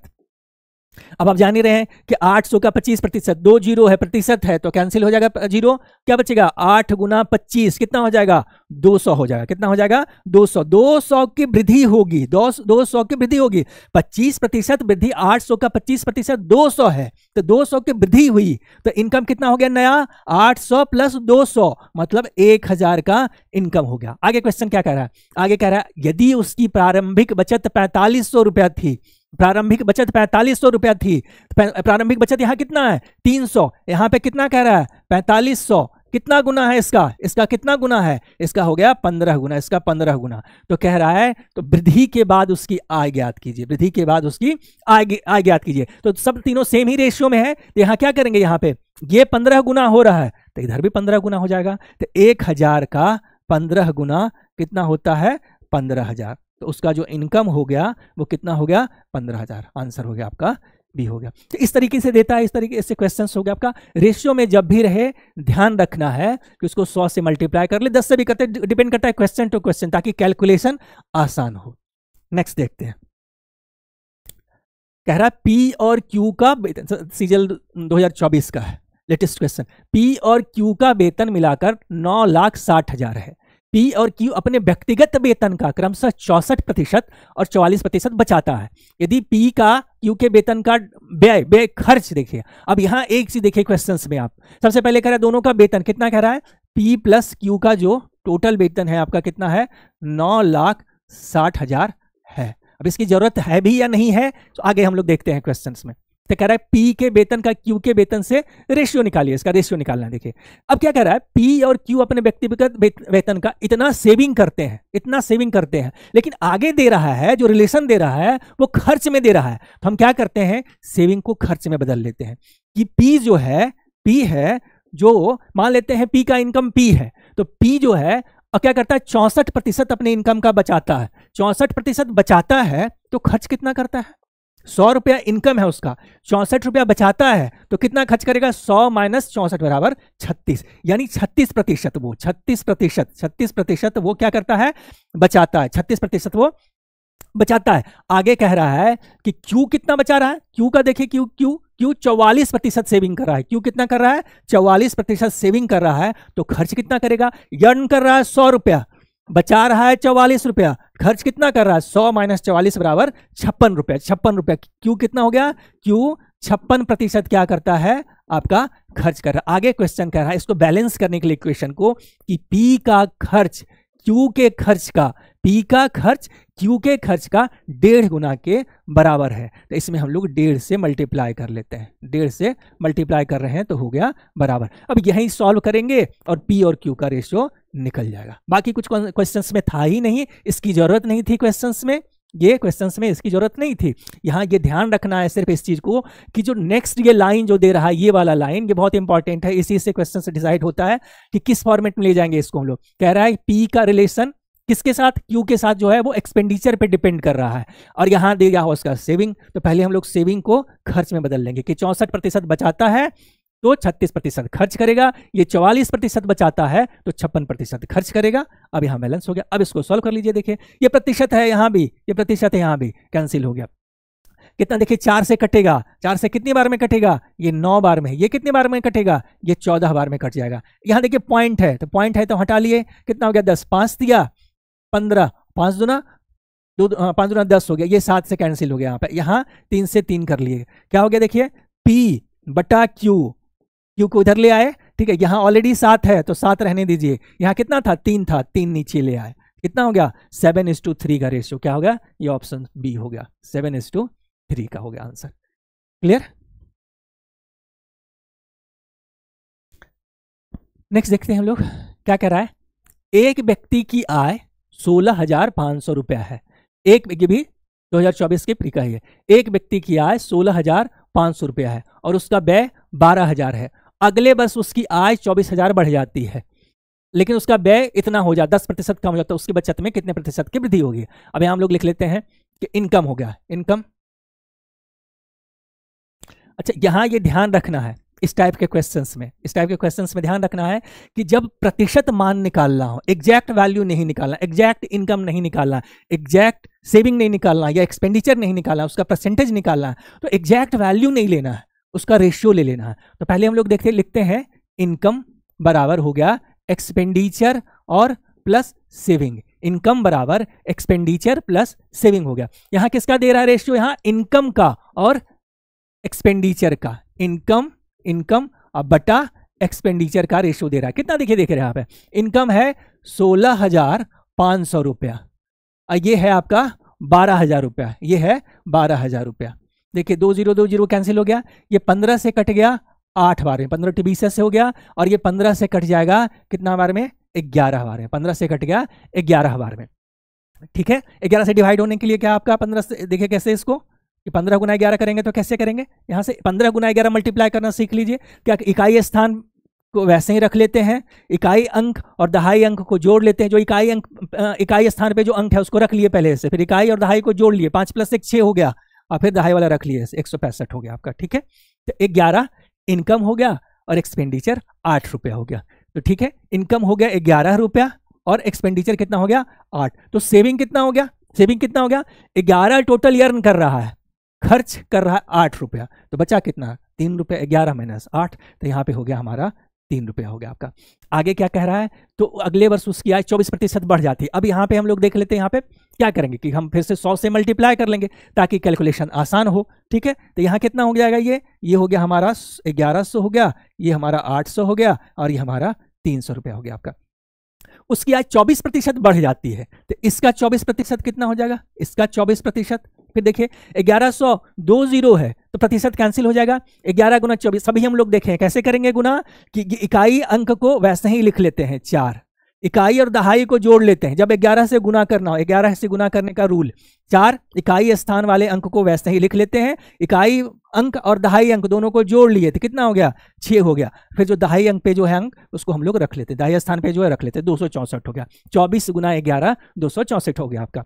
अब आप जान ही रहे हैं कि 800 का 25%, 2 जीरो है, प्रतिशत है, तो कैंसिल हो जाएगा जीरो, क्या बचेगा 8 गुना 25 कितना हो जाएगा 200 हो जाएगा। कितना हो जाएगा 200। 200 की वृद्धि होगी, 200 की वृद्धि होगी। 25% वृद्धि, 800 का 25% 200 है, तो 200 की वृद्धि हुई, तो इनकम कितना हो गया नया 800 प्लस 200 मतलब 1000 का इनकम हो गया। आगे क्वेश्चन क्या कह रहा है, आगे कह रहा है यदि उसकी प्रारंभिक बचत 4500 रुपया थी, प्रारंभिक बचत 4500 रुपया थी, प्रारंभिक बचत यहां कितना है 300, यहां पे कितना कह रहा है 4500, कितना गुना है इसका कितना गुना है, इसका हो गया 15 गुना, इसका 15 गुना। तो कह रहा है तो वृद्धि के बाद उसकी आय ज्ञात कीजिए, वृद्धि के बाद उसकी आय ज्ञात कीजिए। तो सब तीनों सेम ही रेशियो में है, तो यहाँ क्या करेंगे, यहाँ पे ये 15 गुना हो रहा है तो इधर भी 15 गुना हो जाएगा, तो 1000 का 15 गुना कितना होता है 15000, तो उसका जो इनकम हो गया वो कितना हो गया 15000। आंसर हो गया आपका बी हो गया। तो इस तरीके से देता है, इस तरीके से क्वेश्चन हो गया आपका। रेशियो में जब भी रहे ध्यान रखना है कि उसको 100 से मल्टीप्लाई कर ले, 10 से भी करते, डिपेंड करता है क्वेश्चन टू क्वेश्चन, ताकि कैलकुलेशन आसान हो। नेक्स्ट देखते हैं, कह रहा है पी और क्यू का सीजल 2024 का है लेटेस्ट क्वेश्चन। पी और क्यू का वेतन मिलाकर 9,60,000 है। पी और क्यू अपने व्यक्तिगत वेतन का क्रमशः 64% और 44% बचाता है। यदि पी का क्यू के वेतन का व्यय खर्च देखिए, अब यहां एक चीज देखिए क्वेश्चंस में, आप सबसे पहले कह रहा है दोनों का वेतन कितना कह रहा है, पी प्लस क्यू का जो टोटल वेतन है आपका कितना है 9,60,000 है। अब इसकी जरूरत है भी या नहीं है तो आगे हम लोग देखते हैं क्वेश्चंस में। तो कह रहा है पी के वेतन का क्यू के वेतन से रेशियो निकालिए, इसका रेशियो निकालना है। देखिए अब क्या कह रहा है, पी और क्यू अपने व्यक्तिगत वेतन का इतना सेविंग करते हैं, इतना सेविंग करते हैं, लेकिन आगे दे रहा है जो रिलेशन दे रहा है वो खर्च में दे रहा है। तो हम क्या करते हैं, सेविंग को खर्च में बदल लेते हैं कि पी जो है, पी है जो मान लेते हैं पी का इनकम पी है, तो पी जो है और क्या करता है 64% अपने इनकम का बचाता है। 64% बचाता है तो खर्च कितना करता है, 100 रुपया इनकम है उसका, 64 रुपया बचाता है तो कितना खर्च करेगा 100 माइनस 64 बराबर 36, यानी 36% वो 36% वो क्या करता है बचाता है, 36% वो बचाता है। आगे कह रहा है कि क्यू कितना बचा रहा है, क्यू का देखिए क्यू 44% सेविंग कर रहा है। क्यू कितना कर रहा है 44% सेविंग कर रहा है, तो खर्च कितना करेगा, अर्न कर रहा है 100 रुपया, बचा रहा है 44 रुपया, खर्च कितना कर रहा है 100 माइनस 44 बराबर 56 रुपया। 56 रुपया क्यू कितना हो गया, क्यू 56% क्या करता है आपका खर्च कर रहा है। आगे क्वेश्चन कह रहा है इसको बैलेंस करने के लिए इक्वेशन को कि पी का खर्च क्यू के खर्च का, पी का खर्च क्यू के खर्च का 1.5 गुना के बराबर है। तो इसमें हम लोग 1.5 से मल्टीप्लाई कर लेते हैं, 1.5 से मल्टीप्लाई कर रहे हैं तो हो गया बराबर। अब यही सॉल्व करेंगे और पी और क्यू का रेशियो निकल जाएगा। बाकी कुछ क्वेश्चंस में था ही नहीं, इसकी जरूरत नहीं थी क्वेश्चंस में, ये क्वेश्चंस में इसकी जरूरत नहीं थी। यहाँ ये ध्यान रखना है सिर्फ इस चीज को कि जो नेक्स्ट ये लाइन जो दे रहा है, ये वाला लाइन ये बहुत इंपॉर्टेंट है, इसी से क्वेश्चन से डिसाइड होता है कि किस फॉर्मेट में ले जाएंगे इसको हम लोग। कह रहा है पी का रिलेशन किसके साथ, क्यू के साथ जो है वो एक्सपेंडिचर पे डिपेंड कर रहा है, और यहाँ दे गया हो उसका सेविंग, तो पहले हम लोग सेविंग को खर्च में बदल लेंगे कि 64% बचाता है तो 36% खर्च करेगा, ये 44% बचाता है तो 56% खर्च करेगा। अब यहाँ बैलेंस हो गया। अब इसको सॉल्व कर लीजिए, देखिए ये प्रतिशत है यहाँ भी, ये प्रतिशत है यहाँ भी, कैंसिल हो गया। कितना देखिए 4 से कटेगा, 4 से कितनी बार में कटेगा, ये 9 बार में, ये कितनी बार में कटेगा, ये 14 बार में कट जाएगा। यहाँ देखिए पॉइंट है, तो पॉइंट है तो हटा लिए, कितना हो गया 10, 5 दिया 15, 5 दूना 10 हो गया, ये 7 से कैंसिल हो गया। यहाँ पे यहाँ 3 से 3 कर लिए, क्या हो गया देखिए P बटा Q, Q को इधर ले आए, ठीक है, यहाँ ऑलरेडी 7 है तो 7 रहने दीजिए, यहाँ कितना था 3 था, 3 नीचे ले आए, कितना हो गया 7:3 का रेशियो, क्या हो गया ये ऑप्शन बी हो गया, 7:3 का हो गया आंसर। क्लियर। नेक्स्ट देखते हैं हम लोग क्या कह रहा है, एक व्यक्ति की आय 16,500 रुपया है, एक भी 2024 के प्री का ही है, एक व्यक्ति की आय 16,500 रुपया है और उसका व्यय 12,000 है। अगले वर्ष उसकी आय 24,000 बढ़ जाती है, लेकिन उसका व्यय इतना हो जाता 10% कम हो जाता है, उसकी बचत में कितने प्रतिशत की वृद्धि होगी। अब यहां हम लोग लिख लेते हैं कि इनकम हो गया, इनकम। अच्छा यहां ये ध्यान रखना है, इस टाइप के क्वेश्चंस में ध्यान रखना है कि जब प्रतिशत मान निकालना हो, एग्जैक्ट वैल्यू नहीं निकालना, एग्जैक्ट इनकम नहीं निकालना, एग्जैक्ट सेविंग नहीं निकालना या एक्सपेंडिचर नहीं निकालना, उसका परसेंटेज निकालना है, तो एग्जैक्ट वैल्यू नहीं लेना है, उसका रेशियो ले लेना है। तो पहले हम लोग लिखते हैं इनकम बराबर हो गया एक्सपेंडिचर और प्लस सेविंग, इनकम बराबर एक्सपेंडिचर प्लस सेविंग हो गया। यहां किसका दे रहा है रेशियो, यहां इनकम का और एक्सपेंडिचर का, इनकम अब बटा एक्सपेंडिचर का रेशियो दे रहा है। कितना देख रहे हैं आप, इनकम है 16,500 रुपया, ये है आपका 12,000 रुपया, ये है 12,000 रुपया। देखिए 2020 कैंसिल हो गया, ये 15 से कट गया 8 बार में, 15 to 20 से हो गया, और ये 15 से कट जाएगा कितना बार में, 11 बार में, 15 से कट गया 11 बार में। ठीक है, 11 से डिवाइड होने के लिए क्या आपका 15 से, देखिए कैसे इसको, कि 15 गुना 11 करेंगे तो कैसे करेंगे, यहां से 15 गुना 11 मल्टीप्लाई करना सीख लीजिए। क्या इकाई स्थान को वैसे ही रख लेते हैं, इकाई अंक और दहाई अंक को जोड़ लेते हैं। जो इकाई स्थान पे जो अंक है उसको रख लिए पहले से, फिर इकाई और दहाई को जोड़ लिए, 5 + 1 6 हो गया, और फिर दहाई वाला रख लिए, 165 हो गया आपका। ठीक है, तो 11 इनकम हो गया और एक्सपेंडिचर 8 रुपया हो गया। तो ठीक है, इनकम हो गया 11 रुपया और एक्सपेंडिचर कितना हो गया 8। तो सेविंग कितना हो गया, 11 टोटल अर्न कर रहा है, खर्च कर रहा है 8 रुपया, तो बचा कितना 3 रुपया, 11 - 8, तो यहाँ पे हो गया हमारा 3 रुपया हो गया आपका। आगे क्या कह रहा है, तो अगले वर्ष उसकी आय 24% बढ़ जाती है। अब यहाँ पे हम लोग देख लेते हैं, यहाँ पे क्या करेंगे कि हम फिर से 100 से मल्टीप्लाई कर लेंगे ताकि कैलकुलेशन आसान हो। ठीक है, तो यहाँ कितना हो जाएगा, ये हो गया हमारा 1100 हो गया, ये हमारा 800 हो गया, और ये हमारा 300 रुपया हो गया आपका। उसकी आय 24% बढ़ जाती है, तो इसका 24% कितना हो जाएगा, इसका 24%। फिर देखिए 1100 2 0 है तो प्रतिशत कैंसिल हो जाएगा, 11 गुना 24, सभी हम लोग देखें कैसे करेंगे गुना, कि इकाई अंक को वैसे ही लिख लेते हैं 4, इकाई और दहाई को जोड़ लेते हैं। जब 11 से गुना करना हो, 11 से गुना करने का रूल, 4 इकाई स्थान वाले अंक को वैसे ही लिख लेते हैं, इकाई अंक और दहाई अंक दोनों को जोड़ लिए तो कितना हो गया 6 हो गया। फिर जो दहाई अंक पे जो है अंक उसको हम लोग रख लेते हैं, दहाई स्थान पे जो है रख लेते हैं, 264 हो गया। 24 गुना 11 264 हो गया आपका,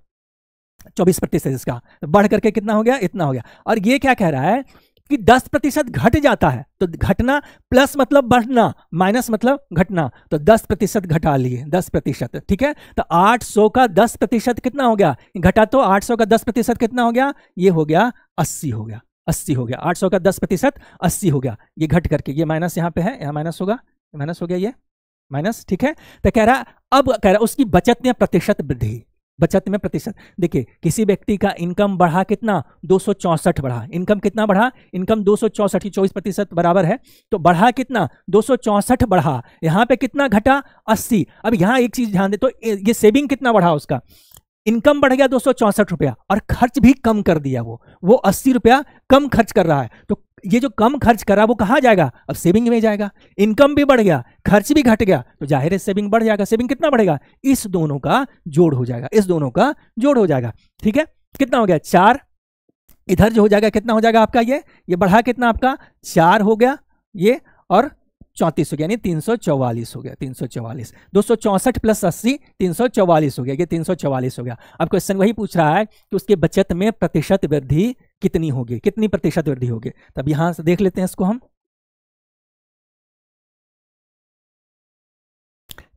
24% इसका बढ़ करके कितना हो गया, इतना हो गया। और ये क्या कह रहा है कि 10% घट जाता है, तो घटना प्लस मतलब बढ़ना, माइनस मतलब घटना, तो 10% घटा लिए, 10%। ठीक है, तो 800 का 10% कितना हो गया, घटा तो 800 का 10% कितना हो गया, ये हो गया 80 हो गया, 80 हो गया। 800 का 10% 80 हो गया, ये घट करके, ये माइनस यहाँ पे है, यहाँ माइनस होगा, माइनस हो गया, ये माइनस। ठीक है, तो कह रहा अब कह रहा उसकी बचत में प्रतिशत वृद्धि, बचत में प्रतिशत। देखिए किसी व्यक्ति का इनकम बढ़ा कितना 264 बढ़ा, इनकम कितना बढ़ा, इनकम 264 की 24% बराबर है, तो बढ़ा कितना 264 बढ़ा, यहाँ पे कितना घटा 80। अब यहाँ एक चीज ध्यान दे, तो ये सेविंग कितना बढ़ा उसका, इनकम बढ़ गया 264 रुपया और खर्च भी कम कर दिया, वो 80 रुपया कम खर्च कर रहा है। तो ये जो कम खर्च करा वो कहाँ जाएगा, अब सेविंग में जाएगा। इनकम भी बढ़ गया, खर्च भी घट गया, तो जाहिर है सेविंग बढ़ जाएगा। सेविंग कितना बढ़ेगा, इस दोनों का जोड़ हो जाएगा, इस दोनों का जोड़ हो जाएगा। ठीक है, कितना हो गया 4, इधर जो हो जाएगा कितना हो जाएगा आपका, ये बढ़ा कितना आपका 4 हो गया, ये और 34 हो गया, यानी 344 हो गया, 344, 264 + 80 344 हो गया, ये 344 हो गया। अब क्वेश्चन वही पूछ रहा है कि उसके बचत में प्रतिशत वृद्धि कितनी होगी, कितनी प्रतिशत वृद्धि होगी। तब यहां से देख लेते हैं इसको हम,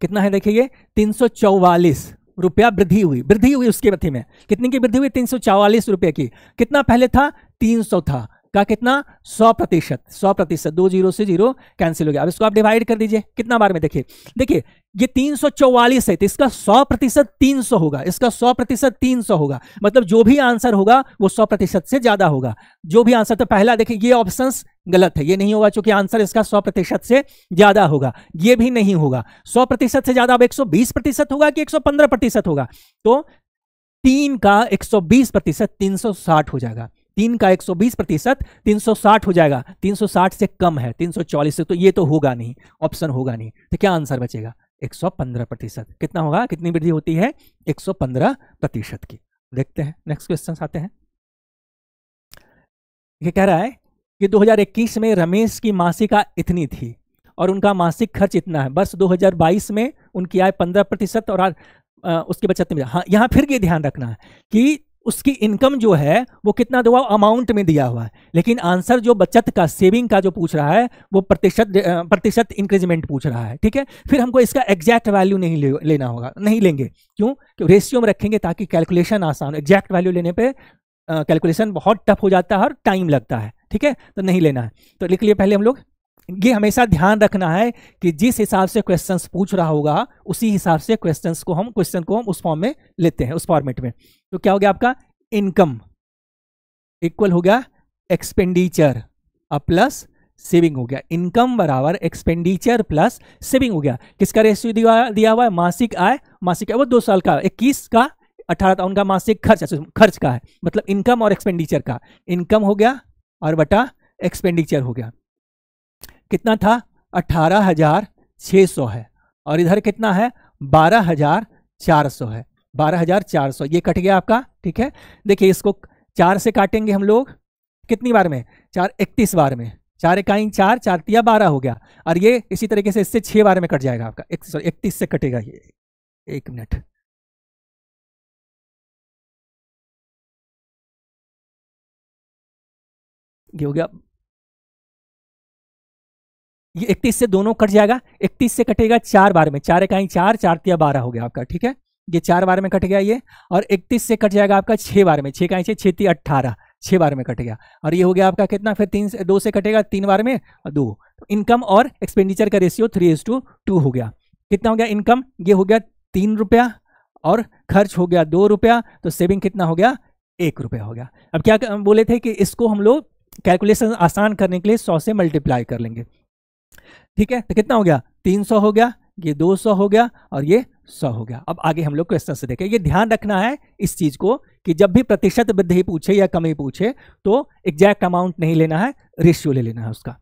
कितना है देखिए 344 रुपया वृद्धि हुई उसके वृद्धि में, कितनी की वृद्धि हुई 344 रुपये की। कितना पहले था 300 था, का कितना 100%, 2 0 से 0 कैंसिल हो गया। अब इसको आप डिवाइड कर दीजिए कितना बार में, देखिए ये 344 है तो इसका 100% 300 होगा, इसका 100% 300 होगा, मतलब जो भी आंसर होगा वो 100% से ज्यादा होगा। जो भी आंसर, तो पहला देखिए ये ऑप्शंस गलत है, ये नहीं होगा क्योंकि आंसर इसका 100% से ज्यादा होगा, ये भी नहीं होगा। 100% से ज्यादा अब 120% होगा कि 115% होगा, तो 3 का 120% 360 हो जाएगा, 3 का 120% 360 हो जाएगा। 360 से कम है 344 से, तो ये तो होगा नहीं, ऑप्शन होगा नहीं। तो क्या आंसर बचेगा 115%। कितना होगा, कितनी वृद्धि होती है 115% की। देखते हैं नेक्स्ट क्वेश्चन आते हैं। ये कह रहा है कि 2021 में रमेश की मासिक आय इतनी थी और उनका मासिक खर्च इतना है। वर्ष 2022 में उनकी आय 15% और उसकी बचत में, हाँ यहाँ फिर ये ध्यान रखना है कि उसकी इनकम जो है वो कितना हुआ अमाउंट में दिया हुआ है, लेकिन आंसर जो बचत का सेविंग का जो पूछ रहा है वो प्रतिशत इंक्रीजमेंट पूछ रहा है। ठीक है, फिर हमको इसका एग्जैक्ट वैल्यू नहीं लेना होगा, नहीं लेंगे। क्यों? क्योंकि रेशियो में रखेंगे ताकि कैलकुलेशन आसान। एग्जैक्ट वैल्यू लेने पे कैलकुलेशन बहुत टफ हो जाता है और टाइम लगता है। ठीक है, तो नहीं लेना है। तो लिख लिए पहले हम लोग। ये हमेशा ध्यान रखना है कि जिस हिसाब से क्वेश्चंस पूछ रहा होगा उसी हिसाब से क्वेश्चन को हम उस फॉर्म में लेते हैं, उस फॉर्मेट में। तो क्या हो गया आपका? इनकम इक्वल हो गया एक्सपेंडिचर अब प्लस सेविंग हो गया। इनकम बराबर एक्सपेंडिचर प्लस सेविंग हो गया। किसका रेशियो दिया हुआ है? मासिक आय। मासिक आय वो 2 साल का, 21 का 18 था उनका मासिक खर्च का है, मतलब इनकम और एक्सपेंडिचर का। इनकम हो गया और बटा एक्सपेंडिचर हो गया। कितना था? 18,600 है, और इधर कितना है? 12,400 है। 12,400 ये कट गया आपका। ठीक है, देखिए इसको 4 से काटेंगे हम लोग कितनी बार में? 4 31 बार में। 4 इकाई 4, 4 तिया 12 हो गया, और ये इसी तरीके से इससे 6 बार में कट जाएगा आपका। 31 से कटेगा ये। 1 मिनट, ये हो गया। ये 31 से दोनों कट जाएगा। 31 से कटेगा 4 बार में। 4 इकाई 4, 4 तिया 12 हो गया आपका। ठीक है, ये 4 बार में कट गया ये। और 31 से कट जाएगा आपका 6 बार में। 6 इकाई 6, 6 तिया 18, 6 बार में कट गया। और ये हो गया आपका कितना? फिर 2 से कटेगा 3 बार में और 2। तो इनकम और एक्सपेंडिचर का रेशियो 3:2 हो गया। कितना हो गया? इनकम ये हो गया 3 रुपया और खर्च हो गया 2 रुपया, तो सेविंग कितना हो गया? 1 रुपया हो गया। अब क्या बोले थे कि इसको हम लोग कैलकुलेशन आसान करने के लिए 100 से मल्टीप्लाई कर लेंगे। ठीक है, तो कितना हो गया? 300 हो गया, ये 200 हो गया, और ये 100 हो गया। अब आगे हम लोग क्वेश्चन से देखें। ये ध्यान रखना है इस चीज को कि जब भी प्रतिशत वृद्धि पूछे या कमी पूछे तो एग्जैक्ट अमाउंट नहीं लेना है, रेशियो ले लेना है उसका।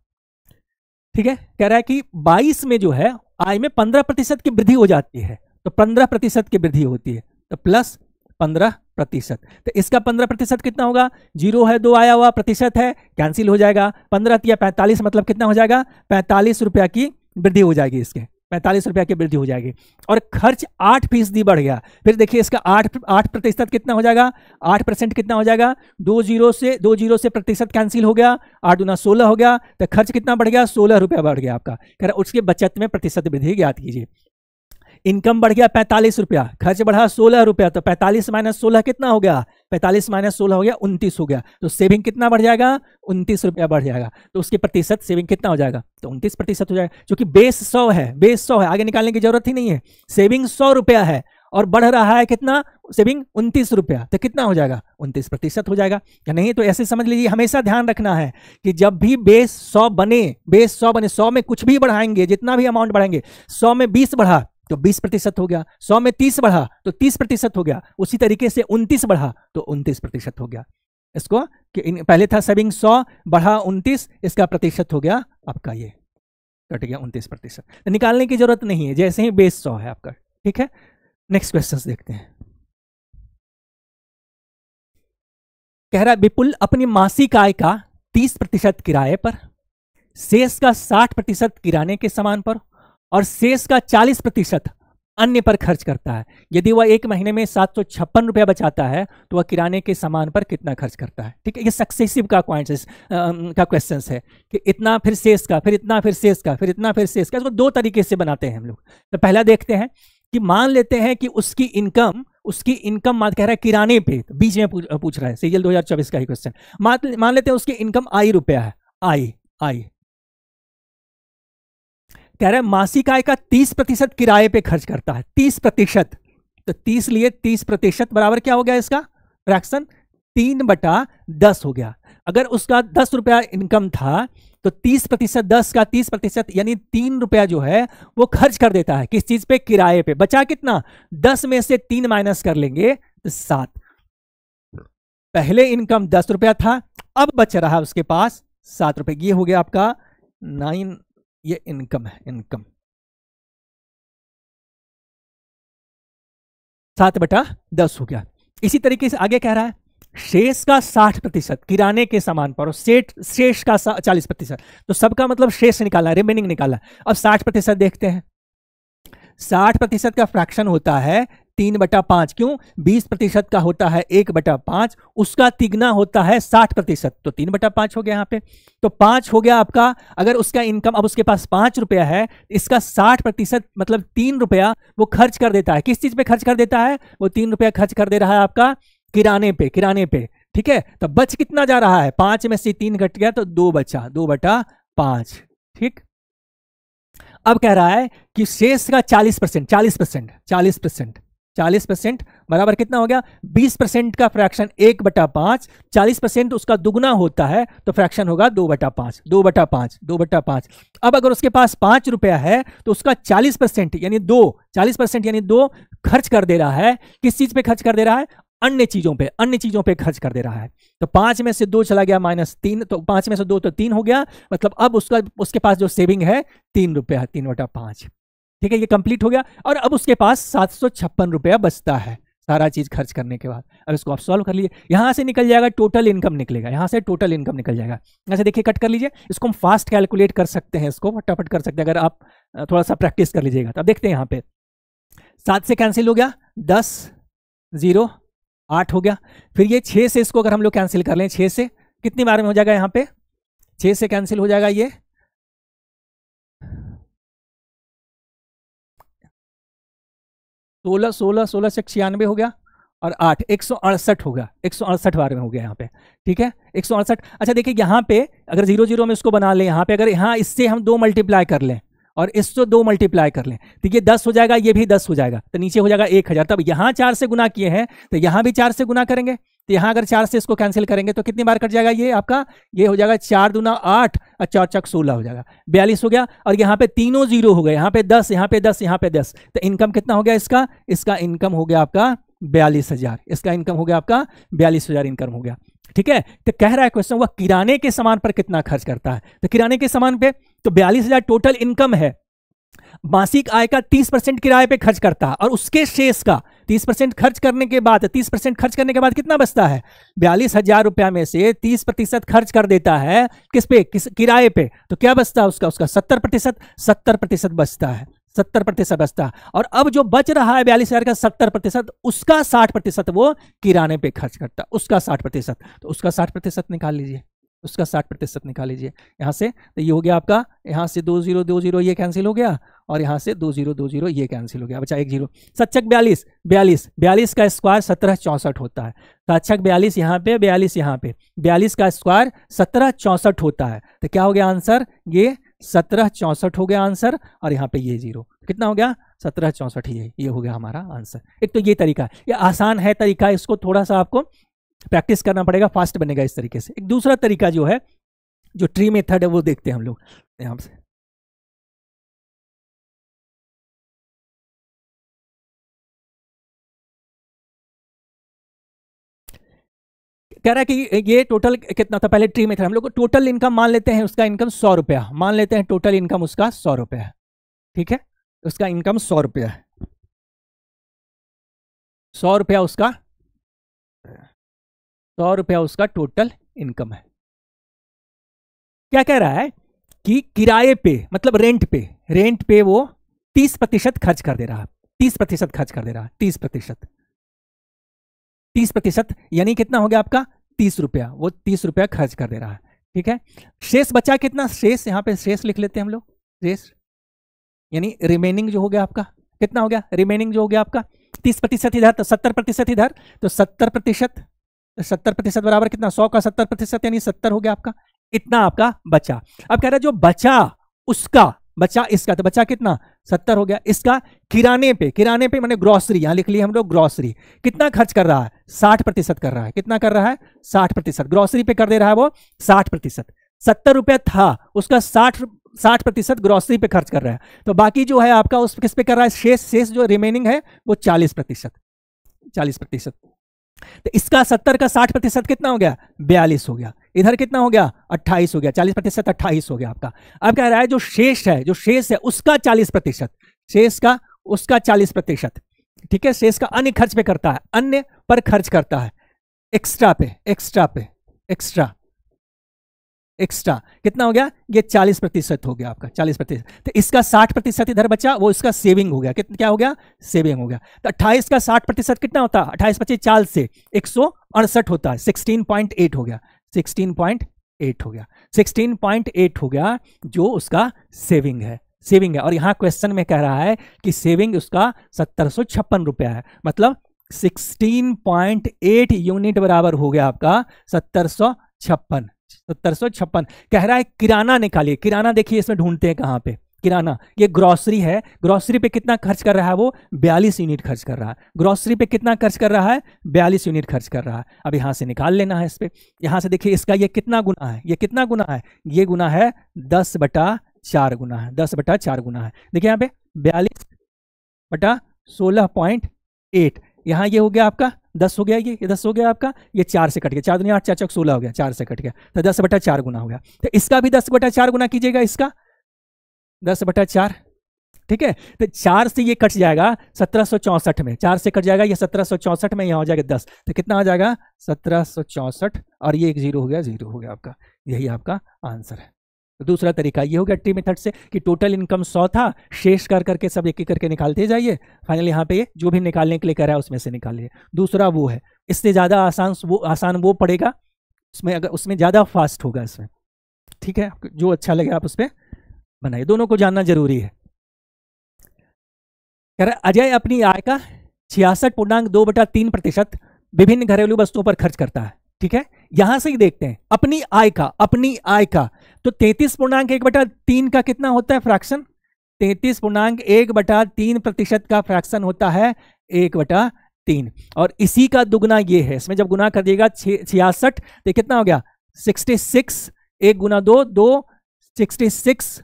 ठीक है, कह रहा है कि 22 में जो है आय में 15% की वृद्धि हो जाती है, तो 15% की वृद्धि होती है, तो प्लस 15%। तो इसका 15% कितना होगा? 0 है, 2 आया हुआ, प्रतिशत है, कैंसिल हो जाएगा। 15 या 45 मतलब कितना हो जाएगा? 45 रुपया की वृद्धि हो जाएगी। इसके 45 रुपया की वृद्धि हो जाएगी। और खर्च 8% बढ़ गया। फिर देखिए इसका 8% कितना हो जाएगा? 8% कितना हो जाएगा? 2 जीरो से प्रतिशत कैंसिल हो गया, 8 दूना 16 हो गया, तो खर्च कितना बढ़ गया? 16 रुपया बढ़ गया आपका। कह रहा उसके बचत में प्रतिशत वृद्धि ज्ञात कीजिए। इनकम बढ़ गया 45 रुपया, खर्च बढ़ा 16 रुपया, तो 45 माइनस 16 कितना हो गया? 45 माइनस 16 हो गया 29 हो गया। तो सेविंग कितना बढ़ जाएगा? 29 रुपया बढ़ जाएगा। तो उसकी प्रतिशत सेविंग कितना हो जाएगा? तो 29% हो जाएगा, क्योंकि बेस 100 है। बेस 100 है, आगे निकालने की जरूरत ही नहीं है। सेविंग 100 रुपया है और बढ़ रहा है कितना? सेविंग 29 रुपया, तो कितना हो जाएगा? 29% हो जाएगा। या नहीं तो ऐसे समझ लीजिए, हमेशा ध्यान रखना है कि जब भी बेस 100 बने, 100 में कुछ भी बढ़ाएंगे, जितना भी अमाउंट बढ़ाएंगे, 100 में 20 बढ़ा तो 20% हो गया, 100 में 30 बढ़ा तो 30% हो गया, उसी तरीके से 29 बढ़ा तो 29% हो गया। इसको कि पहले था सेविंग 100 बढ़ा 29, इसका प्रतिशत हो गया आपका, ये कट गया 29%। तो निकालने की जरूरत नहीं है, जैसे ही बेस 100 है आपका। ठीक है, नेक्स्ट क्वेश्चन देखते हैं। कह रहा है विपुल अपनी मासिक आय का 30% किराए पर, शेष का 60% किराने के सामान पर और शेष का 40% अन्य पर खर्च करता है। यदि वह एक महीने में 756 रुपया बचाता है तो वह किराने के सामान पर कितना खर्च करता है। ठीक है, ये सक्सेसिव का क्वेश्चन है कि इतना फिर शेष का, फिर इतना फिर शेष का, फिर इतना फिर शेष का। इसको 2 तरीके से बनाते हैं हम लोग। तो पहला देखते हैं कि मान लेते हैं कि उसकी इनकम कह रहा है किराने पे, तो बीच में पूछ रहा है, सीजीएल 2024 का ही क्वेश्चन। मान लेते हैं उसकी इनकम आई रुपया है, आई कह रहा है मासिक आय का 30% किराए पे खर्च करता है। 30%, तो 30 लिए 30% बराबर क्या हो गया? इसका फ्रैक्शन 3/10 हो गया। अगर उसका 10 रुपया इनकम था तो 30%, 10 का 30% यानी 3 रुपया जो है वो खर्च कर देता है। किस चीज पे? किराए पे। बचा कितना? 10 में से 3 माइनस कर लेंगे तो 7। पहले इनकम 10 रुपया था, अब बच रहा है उसके पास 7 रुपये। ये हो गया आपका 9, ये इनकम है, इनकम 7/10 हो गया। इसी तरीके से आगे कह रहा है शेष का 60% किराने के सामान पर और शेष का 40%। तो सबका मतलब शेष निकाला, रिमेनिंग निकाला। अब 60% देखते हैं। 60% का फ्रैक्शन होता है 3/5। क्यों? 20% का होता है 1/5, उसका तिगना होता है 60%, तो 3/5 हो गया यहाँ पे। तो 5 हो गया आपका। अगर उसका इनकम, अब उसके पास 5 रुपया है, इसका 60% मतलब 3 रुपया वो खर्च कर देता है। किस चीज पे खर्च कर देता है? वो 3 रुपया खर्च कर दे रहा है आपका किराने पे, किराने पे। ठीक है, तो बच कितना जा रहा है? 5 में से 3 घट गया तो 2 बचा, 2/5। ठीक, अब कह रहा है कि शेष का 40%, 40% बराबर कितना हो गया? 20% का फ्रैक्शन 1/5, 40% उसका दुगना होता है, तो फ्रैक्शन होगा 2/5, 2/5, 2/5। अब अगर उसके पास 5 रुपया है तो उसका 40% यानी 2 खर्च कर दे रहा है। किस चीज पे खर्च कर दे रहा है? अन्य चीजों पे खर्च कर दे रहा है। तो 5 में से 2 चला गया -3, तो 5 में से 2 तो 3 हो गया। मतलब अब उसके पास जो सेविंग है 3 रुपया, 3/5। ठीक है, ये कंप्लीट हो गया। और अब उसके पास 756 रुपया बचता है सारा चीज खर्च करने के बाद। अब इसको आप सॉल्व कर लीजिए, यहां से निकल जाएगा टोटल इनकम निकलेगा, यहां से टोटल इनकम निकल जाएगा। ऐसे देखिए, कट कर लीजिए, इसको हम फास्ट कैलकुलेट कर सकते हैं, इसको फटाफट कर सकते हैं अगर आप थोड़ा सा प्रैक्टिस कर लीजिएगा। तो अब देखते हैं, यहाँ पे 7 से कैंसिल हो गया, 10, 0, 8 हो गया। फिर ये 6 से इसको अगर हम लोग कैंसिल कर लें, 6 से कितनी बार में हो जाएगा? यहाँ पे 6 से कैंसिल हो जाएगा ये 16, 16, 16 से 96 हो गया, और 8, 168 होगा, 168 बार में हो गया यहाँ पे। ठीक है, 168। अच्छा देखिए, यहाँ पे अगर 0, 0 में इसको बना लें, यहाँ पे अगर यहाँ इससे हम 2 मल्टीप्लाई कर लें और इससे 2 मल्टीप्लाई कर लें, तो ये 10 हो जाएगा, ये भी 10 हो जाएगा, तो नीचे हो जाएगा 1000। तब यहाँ 4 से गुना किए हैं तो यहाँ भी 4 से गुना करेंगे, तो यहाँ अगर 4 से इसको कैंसिल करेंगे तो कितनी बार कट जाएगा ये आपका? ये हो जाएगा 4 दूना 8 और 4 चक 16 हो जाएगा, 42 हो गया। और यहाँ पे तीनों 0 हो गए, यहाँ पे 10, यहाँ पे 10, यहाँ पे 10। तो इनकम कितना हो गया इसका? इसका इनकम हो गया आपका 42,000। इसका इनकम हो गया आपका 42,000 इनकम हो गया। ठीक है, तो कह रहा है क्वेश्चन, वह किराने के सामान पर कितना खर्च करता है? तो किराने के सामान पे तो 42,000 टोटल इनकम है, मासिक आय का 30% किराए पे खर्च करता है, और उसके शेष का 30% खर्च करने के बाद, 30% खर्च करने के बाद कितना बचता है? 42,000 रुपया में से 30% खर्च कर देता है किस पे? किराए पे। तो क्या बचता है उसका? 70% बचता है, 70% बचता है। और अब जो बच रहा है 42,000 का 70%, उसका 60% वो किराने पे खर्च करता है, उसका 60%। तो उसका 60% निकाल लीजिए, उसका 60% निकाल लीजिए यहाँ से। तो ये हो गया आपका, यहाँ से 2 0 2 0 ये कैंसिल हो गया, और यहाँ से 2 0 2 0 ये कैंसिल हो गया, बचा 1 0। 7 42, 42, 42 का स्क्वायर 1764 होता है। 7 42 यहाँ पे, 42 यहाँ पे, 42 का स्क्वायर 1764 होता है। तो क्या हो गया आंसर? ये 1764 हो गया आंसर, और यहाँ पे ये 0 कितना हो गया? 1764। ये हो गया हमारा आंसर। एक तो ये तरीका, ये आसान है तरीका, इसको थोड़ा सा आपको प्रैक्टिस करना पड़ेगा, फास्ट बनेगा इस तरीके से। एक दूसरा तरीका जो है, जो ट्री मेथड है, वो देखते हैं हम लोग यहां से। कह रहा है कि ये टोटल कितना था? पहले ट्री मेथड हम लोग टोटल इनकम मान लेते हैं, उसका इनकम 100 रुपया मान लेते हैं, टोटल इनकम उसका 100 रुपया है। ठीक है, उसका इनकम 100 रुपया है, 100 रुपया उसका, 100 रुपया उसका टोटल इनकम है। क्या कह रहा है कि किराए पे मतलब रेंट पे वो 30% खर्च कर दे रहा है, 30% खर्च कर दे रहा है, 30% यानी कितना हो गया आपका? 30 रुपया, वो 30 रुपया खर्च कर दे रहा है। ठीक है, शेष बचा कितना? शेष यहाँ पे शेष लिख लेते हैं हम लोग, शेष यानी रिमेनिंग जो हो गया आपका, कितना हो गया रिमेनिंग जो हो गया आपका? 30% इधर तो 70% इधर, तो 70% बराबर कितना? 100 का 70% यानी 70 हो गया आपका, इतना आपका बचा। अब कह रहा है जो बचा उसका, बचा इसका, तो बचा कितना? 70 हो गया। इसका किराने पे मैंने ग्रोसरी यहां लिख लिया हम लोग, ग्रोसरी कितना खर्च कर रहा है? 60% कर रहा है। कितना कर रहा है? 60%। ग्रोसरी पे कर दे रहा है वो 60%। 70 रुपया था, उसका 60% ग्रोसरी पे खर्च कर रहा है। तो बाकी जो है आपका उस किस पे कर रहा है? शेष जो रिमेनिंग है वो 40%। तो इसका 70 का 60% कितना हो गया? 42 हो गया। इधर कितना हो गया? 28 हो गया। 40% 28 हो गया आपका। अब कह रहा है जो शेष है उसका 40%, शेष का उसका 40%। ठीक है, शेष का अन्य खर्च पे करता है, अन्य पर खर्च करता है, एक्स्ट्रा एक्स्ट्रा कितना हो गया, ये 40% हो गया आपका, 40%। तो इसका 60% इधर बचा, वो इसका सेविंग हो गया। कितना क्या हो गया, सेविंग हो गया। तो 28 का 60% कितना होता है, 28 25 40 से 168 होता है, 16.8 हो गया, 16.8 हो गया, 16.8 हो गया जो उसका सेविंग है, सेविंग है। और यहाँ क्वेश्चन में कह रहा है कि सेविंग उसका 1756 रुपया है, मतलब 16.8 यूनिट बराबर हो गया आपका 1756। 1756 कह रहा है किराना निकालिए। किराना देखिए इसमें ढूंढते हैं कहाँ पे, किराना, ये ग्रोसरी है, ग्रोसरी पे कितना खर्च कर रहा है वो, 42 यूनिट खर्च कर रहा है। ग्रोसरी पे कितना खर्च कर रहा है, 42 यूनिट खर्च कर रहा है। अब यहाँ से निकाल लेना है इस पे। यहाँ से देखिए इसका ये कितना गुना है, ये कितना गुना है, ये गुना है 10/4 गुना है, 10/4 गुना है। देखिए यहाँ पे 42/16.8, यहाँ ये हो गया आपका 10 हो गया, ये 10 हो गया आपका, ये 4 से कट गया, 4 दूनी 8 4 चौक 16 हो गया, 4 से कट गया, तो 10/4 गुना हो गया। तो इसका भी 10/4 गुना कीजिएगा, इसका 10/4, ठीक है। तो 4 से ये कट जाएगा 1764 में, 4 से कट जाएगा ये 1764 में, यहाँ हो जाएगा 10, तो कितना आ जाएगा 1764, और ये एक 0 हो गया, 0 हो गया आपका, यही आपका आंसर है। तो दूसरा तरीका ये हो गया टी मेथड से कि टोटल इनकम 100 था, शेष कर करके सब एक एक करके निकालते जाइए, फाइनली यहाँ पे जो भी निकालने के लिए कह रहा है उसमें से निकालिए। दूसरा वो है, इससे ज़्यादा आसान वो पड़ेगा, उसमें अगर उसमें ज़्यादा फास्ट होगा इसमें, ठीक है। जो अच्छा लगे आप उस पर बनाइए, दोनों को जानना जरूरी है। कह रहा अजय अपनी आय का 66.2/3% विभिन्न घरेलू वस्तुओं पर खर्च करता है, ठीक है। यहां से ही देखते हैं अपनी आय का, अपनी आय का, तो 33.1/3 का कितना होता है फ्रैक्शन, 33.1/3% का फ्रैक्शन होता है 1/3, और इसी का दुगना ये है। इसमें जब गुना कर दिएगा 66, तो कितना हो गया 66, 1 गुना 2 2, 66,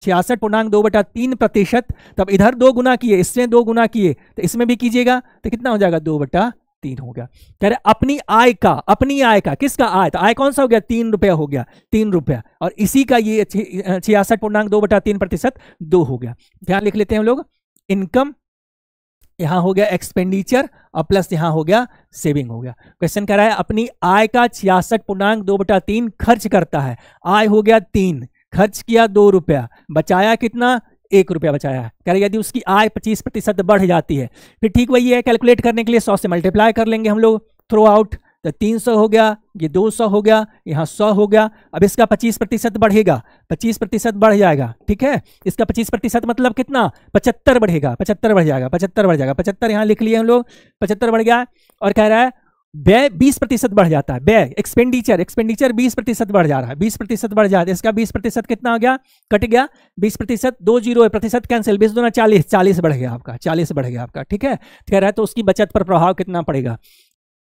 66.2/3%। तब इधर 2 गुना किए, इसमें 2 गुना किए, तो इसमें भी कीजिएगा, तो कितना हो जाएगा 2/3 हो गया। कह रहे अपनी आय का, अपनी आय का, किसका आय, तो आय कौन सा हो गया, 3 रुपया हो गया, 3 रुपया, और इसी का ये 66.2/3% 2 हो गया। ध्यान लिख लेते हैं हम लोग, इनकम यहां हो गया एक्सपेंडिचर, और प्लस यहां हो गया सेविंग हो गया। क्वेश्चन कह रहा है अपनी आय का 66.2/3 खर्च करता है, आय हो गया 3, खर्च किया 2 रुपया, बचाया कितना 1 रुपया बचाया है। कह रहे यदि उसकी आय 25% बढ़ जाती है, फिर ठीक वही है, कैलकुलेट करने के लिए 100 से मल्टीप्लाई कर लेंगे हम लोग, थ्रो आउट, तो 300 हो गया, ये 200 हो गया, यहाँ 100 हो गया। अब इसका 25% बढ़ेगा, 25% बढ़ जाएगा, ठीक है। इसका 25% मतलब कितना 75 बढ़ेगा, 75 बढ़ जाएगा, 75 बढ़ जाएगा, 75 यहाँ लिख लिए हम लोग, 75 बढ़ गया। और कह रहा है व्यय 20% बढ़ जाता है, व्यय एक्सपेंडिचर 20% बढ़ जा रहा है, 20% बढ़ जाता है। इसका 20% कितना हो गया, कट गया 20%, 2 जीरो है, प्रतिशत कैंसिल, 20 दूना 40, 40 बढ़ गया आपका, 40 बढ़ गया आपका, ठीक है। कह रहा है तो उसकी बचत पर प्रभाव कितना पड़ेगा,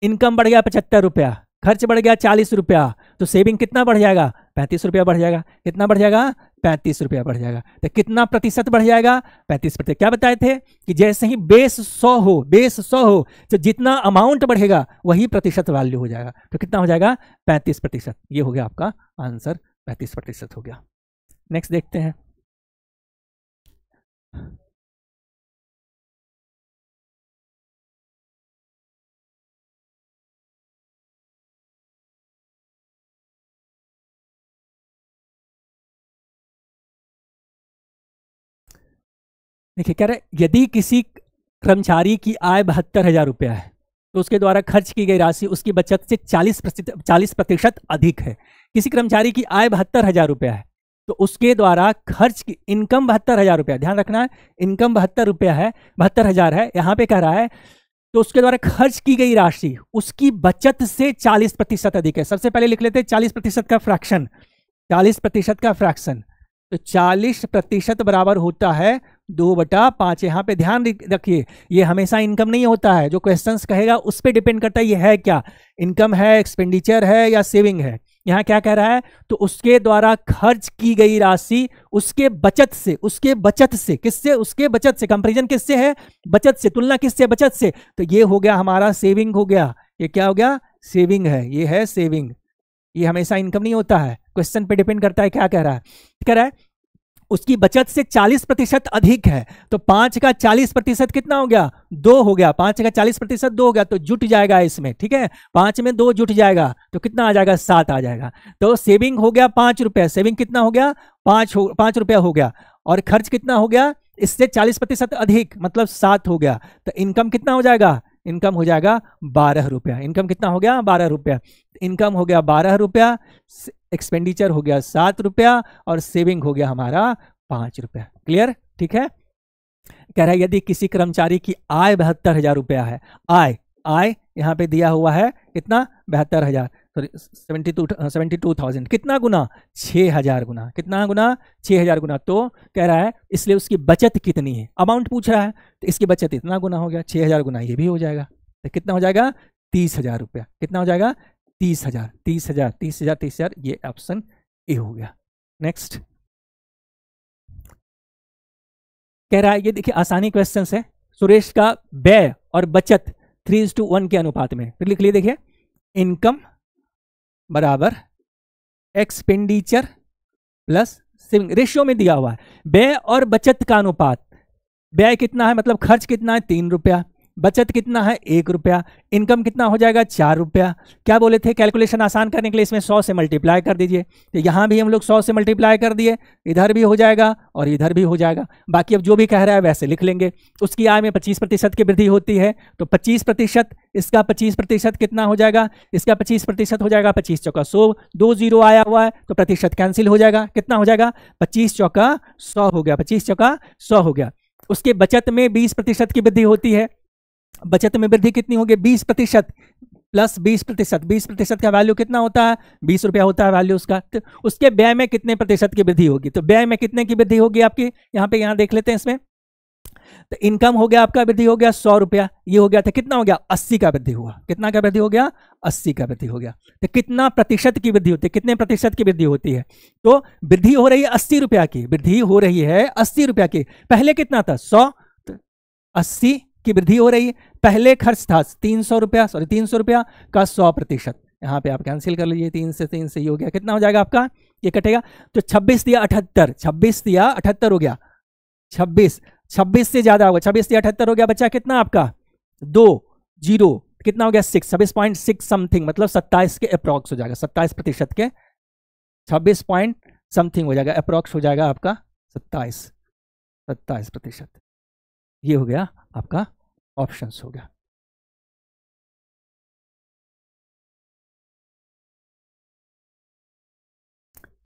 इनकम बढ़ गया 75 रुपया, खर्च बढ़ गया 40 रुपया, तो सेविंग कितना बढ़ जाएगा 35 रुपया बढ़ जाएगा। कितना बढ़ जाएगा 35 रुपया बढ़ जाएगा। तो कितना प्रतिशत बढ़ जाएगा 35%। क्या बताए थे कि जैसे ही बेस 100 हो, बेस 100 हो, तो जितना अमाउंट बढ़ेगा वही प्रतिशत वैल्यू हो जाएगा। तो कितना हो जाएगा 35%। ये हो गया आपका आंसर, 35% हो गया। नेक्स्ट देखते हैं। देखिए कह रहे यदि किसी कर्मचारी की आय 72,000 रुपया है तो उसके द्वारा खर्च की गई राशि उसकी बचत से 40% अधिक है। किसी कर्मचारी की आय 72,000 रुपया है तो उसके द्वारा खर्च की इनकम 72,000 रुपया, ध्यान रखना है इनकम 72 रुपया है, 72,000 है, यहाँ पे कह रहा है तो उसके द्वारा खर्च की गई राशि उसकी बचत से 40% अधिक है। सबसे पहले लिख लेते हैं 40% का फ्रैक्शन, 40% का फ्रैक्शन, तो 40% बराबर होता है 2/5। यहाँ पे ध्यान रखिए ये हमेशा इनकम नहीं होता है, जो क्वेश्चंस कहेगा उस पर डिपेंड करता है ये है क्या, इनकम है, एक्सपेंडिचर है या सेविंग है। यहाँ क्या कह रहा है तो उसके द्वारा खर्च की गई राशि उसके बचत से, उसके बचत से, किससे, उसके बचत से, कंपैरिजन किससे है, बचत से, तुलना किससे, बचत से, तो ये हो गया हमारा सेविंग हो गया। ये क्या हो गया सेविंग है, ये है सेविंग। ये हमेशा इनकम नहीं होता है, क्वेश्चन पे डिपेंड करता है क्या कह रहा है। कह रहा है उसकी बचत से 40% अधिक है, तो 5 का 40% कितना हो गया? 2 हो गया। 5 का 40% 2 हो गया, तो जुट जाएगा इसमें, ठीक है। 5 में 2 जुट जाएगा, तो कितना आ जाएगा? 7 आ जाएगा। तो सेविंग हो गया 5 रुपया। सेविंग कितना हो गया? 5 रुपया हो गया। और खर्च कितना हो गया? इससे 40% अधिक, मतलब 7 हो गया। तो इनकम कितना हो जाएगा? इनकम हो जाएगा 12 रुपया। इनकम कितना हो गया? 12 रुपया। इनकम हो गया 12 रुपया, एक्सपेंडिचर हो गया 7 रुपया, और सेविंग हो गया हमारा 5 रुपया। क्लियर? ठीक है। कह रहा है यदि किसी कर्मचारी की आय 72,000 रुपया है, आय यहाँ पे दिया हुआ है कितना? 72,000, सॉरी 72,000। कितना गुना? 6,000 गुना। कितना गुना? 6,000 गुना। तो कह रहा है इसलिए उसकी बचत कितनी है, अमाउंट पूछ रहा है, तो इसकी बचत इतना गुना हो गया। 6,000 गुना ये भी हो जाएगा, तो कितना हो जाएगा? 30,000 रुपया। कितना हो जाएगा? 30,000। 30,000 30,000 30,000, ये ऑप्शन ए हो गया। नेक्स्ट कह रहा है, ये देखिए आसानी क्वेश्चन है। सुरेश का व्यय और बचत 3:1 के अनुपात में, फिर लिख लिए। देखिए इनकम बराबर एक्सपेंडिचर प्लस सेविंग, रेशियो में दिया हुआ है। व्यय और बचत का अनुपात, व्यय कितना है मतलब खर्च कितना है? 3 रुपया। बचत कितना है? 1 रुपया। इनकम कितना हो जाएगा? 4 रुपया। क्या बोले थे? कैलकुलेशन आसान करने के लिए इसमें 100 से मल्टीप्लाई कर दीजिए। तो यहाँ भी हम लोग 100 से मल्टीप्लाई कर दिए, इधर भी हो जाएगा और इधर भी हो जाएगा। बाकी अब जो भी कह रहा है वैसे लिख लेंगे। उसकी आय में 25% की वृद्धि होती है, तो 25%, इसका 25% कितना हो जाएगा? इसका 25% हो जाएगा 25 चौका 100, 2 0 आया हुआ है तो प्रतिशत कैंसिल हो जाएगा। कितना हो जाएगा? 25 चौका 100 हो गया। 25 चौका 100 हो गया। उसके बचत में 20% की वृद्धि होती है। बचत में वृद्धि कितनी होगी? 20% प्लस 20%। 20% का वैल्यू कितना होता है? 20 रुपया होता है वैल्यू उसका। तो उसके व्यय में कितने प्रतिशत की वृद्धि होगी? तो व्यय में कितने की वृद्धि होगी आपकी? यहाँ देख लेते हैं इसमें। तो इनकम हो गया आपका, वृद्धि हो गया 100 रुपया, ये हो गया था कितना हो गया? 80 का वृद्धि हुआ। कितना का वृद्धि हो गया? 80 का वृद्धि हो गया। तो कितना प्रतिशत की वृद्धि होती है? कितने प्रतिशत की वृद्धि होती है? तो वृद्धि हो रही है 80 रुपया की, वृद्धि हो रही है 80 रुपया की। पहले कितना था? 100, 80 की वृद्धि हो रही है। पहले खर्च था 300 रुपया, सॉरी 300 रुपया का 100%। यहाँ पे आप कैंसिल कर लीजिए, 3 से 3 से ये हो गया। कितना हो जाएगा आपका? ये कटेगा, तो 26 दिया 78, 26 दिया 78 हो गया। 26 से ज्यादा होगा, 26 दिया 78 हो गया। बच्चा कितना आपका? 2 0, कितना हो गया? 6, 26.6 समथिंग, मतलब 27 के अप्रॉक्स हो जाएगा। 27% के 26 पॉइंट समथिंग हो जाएगा, अप्रॉक्स हो जाएगा आपका 27%। ये हो गया आपका ऑप्शंस हो गया।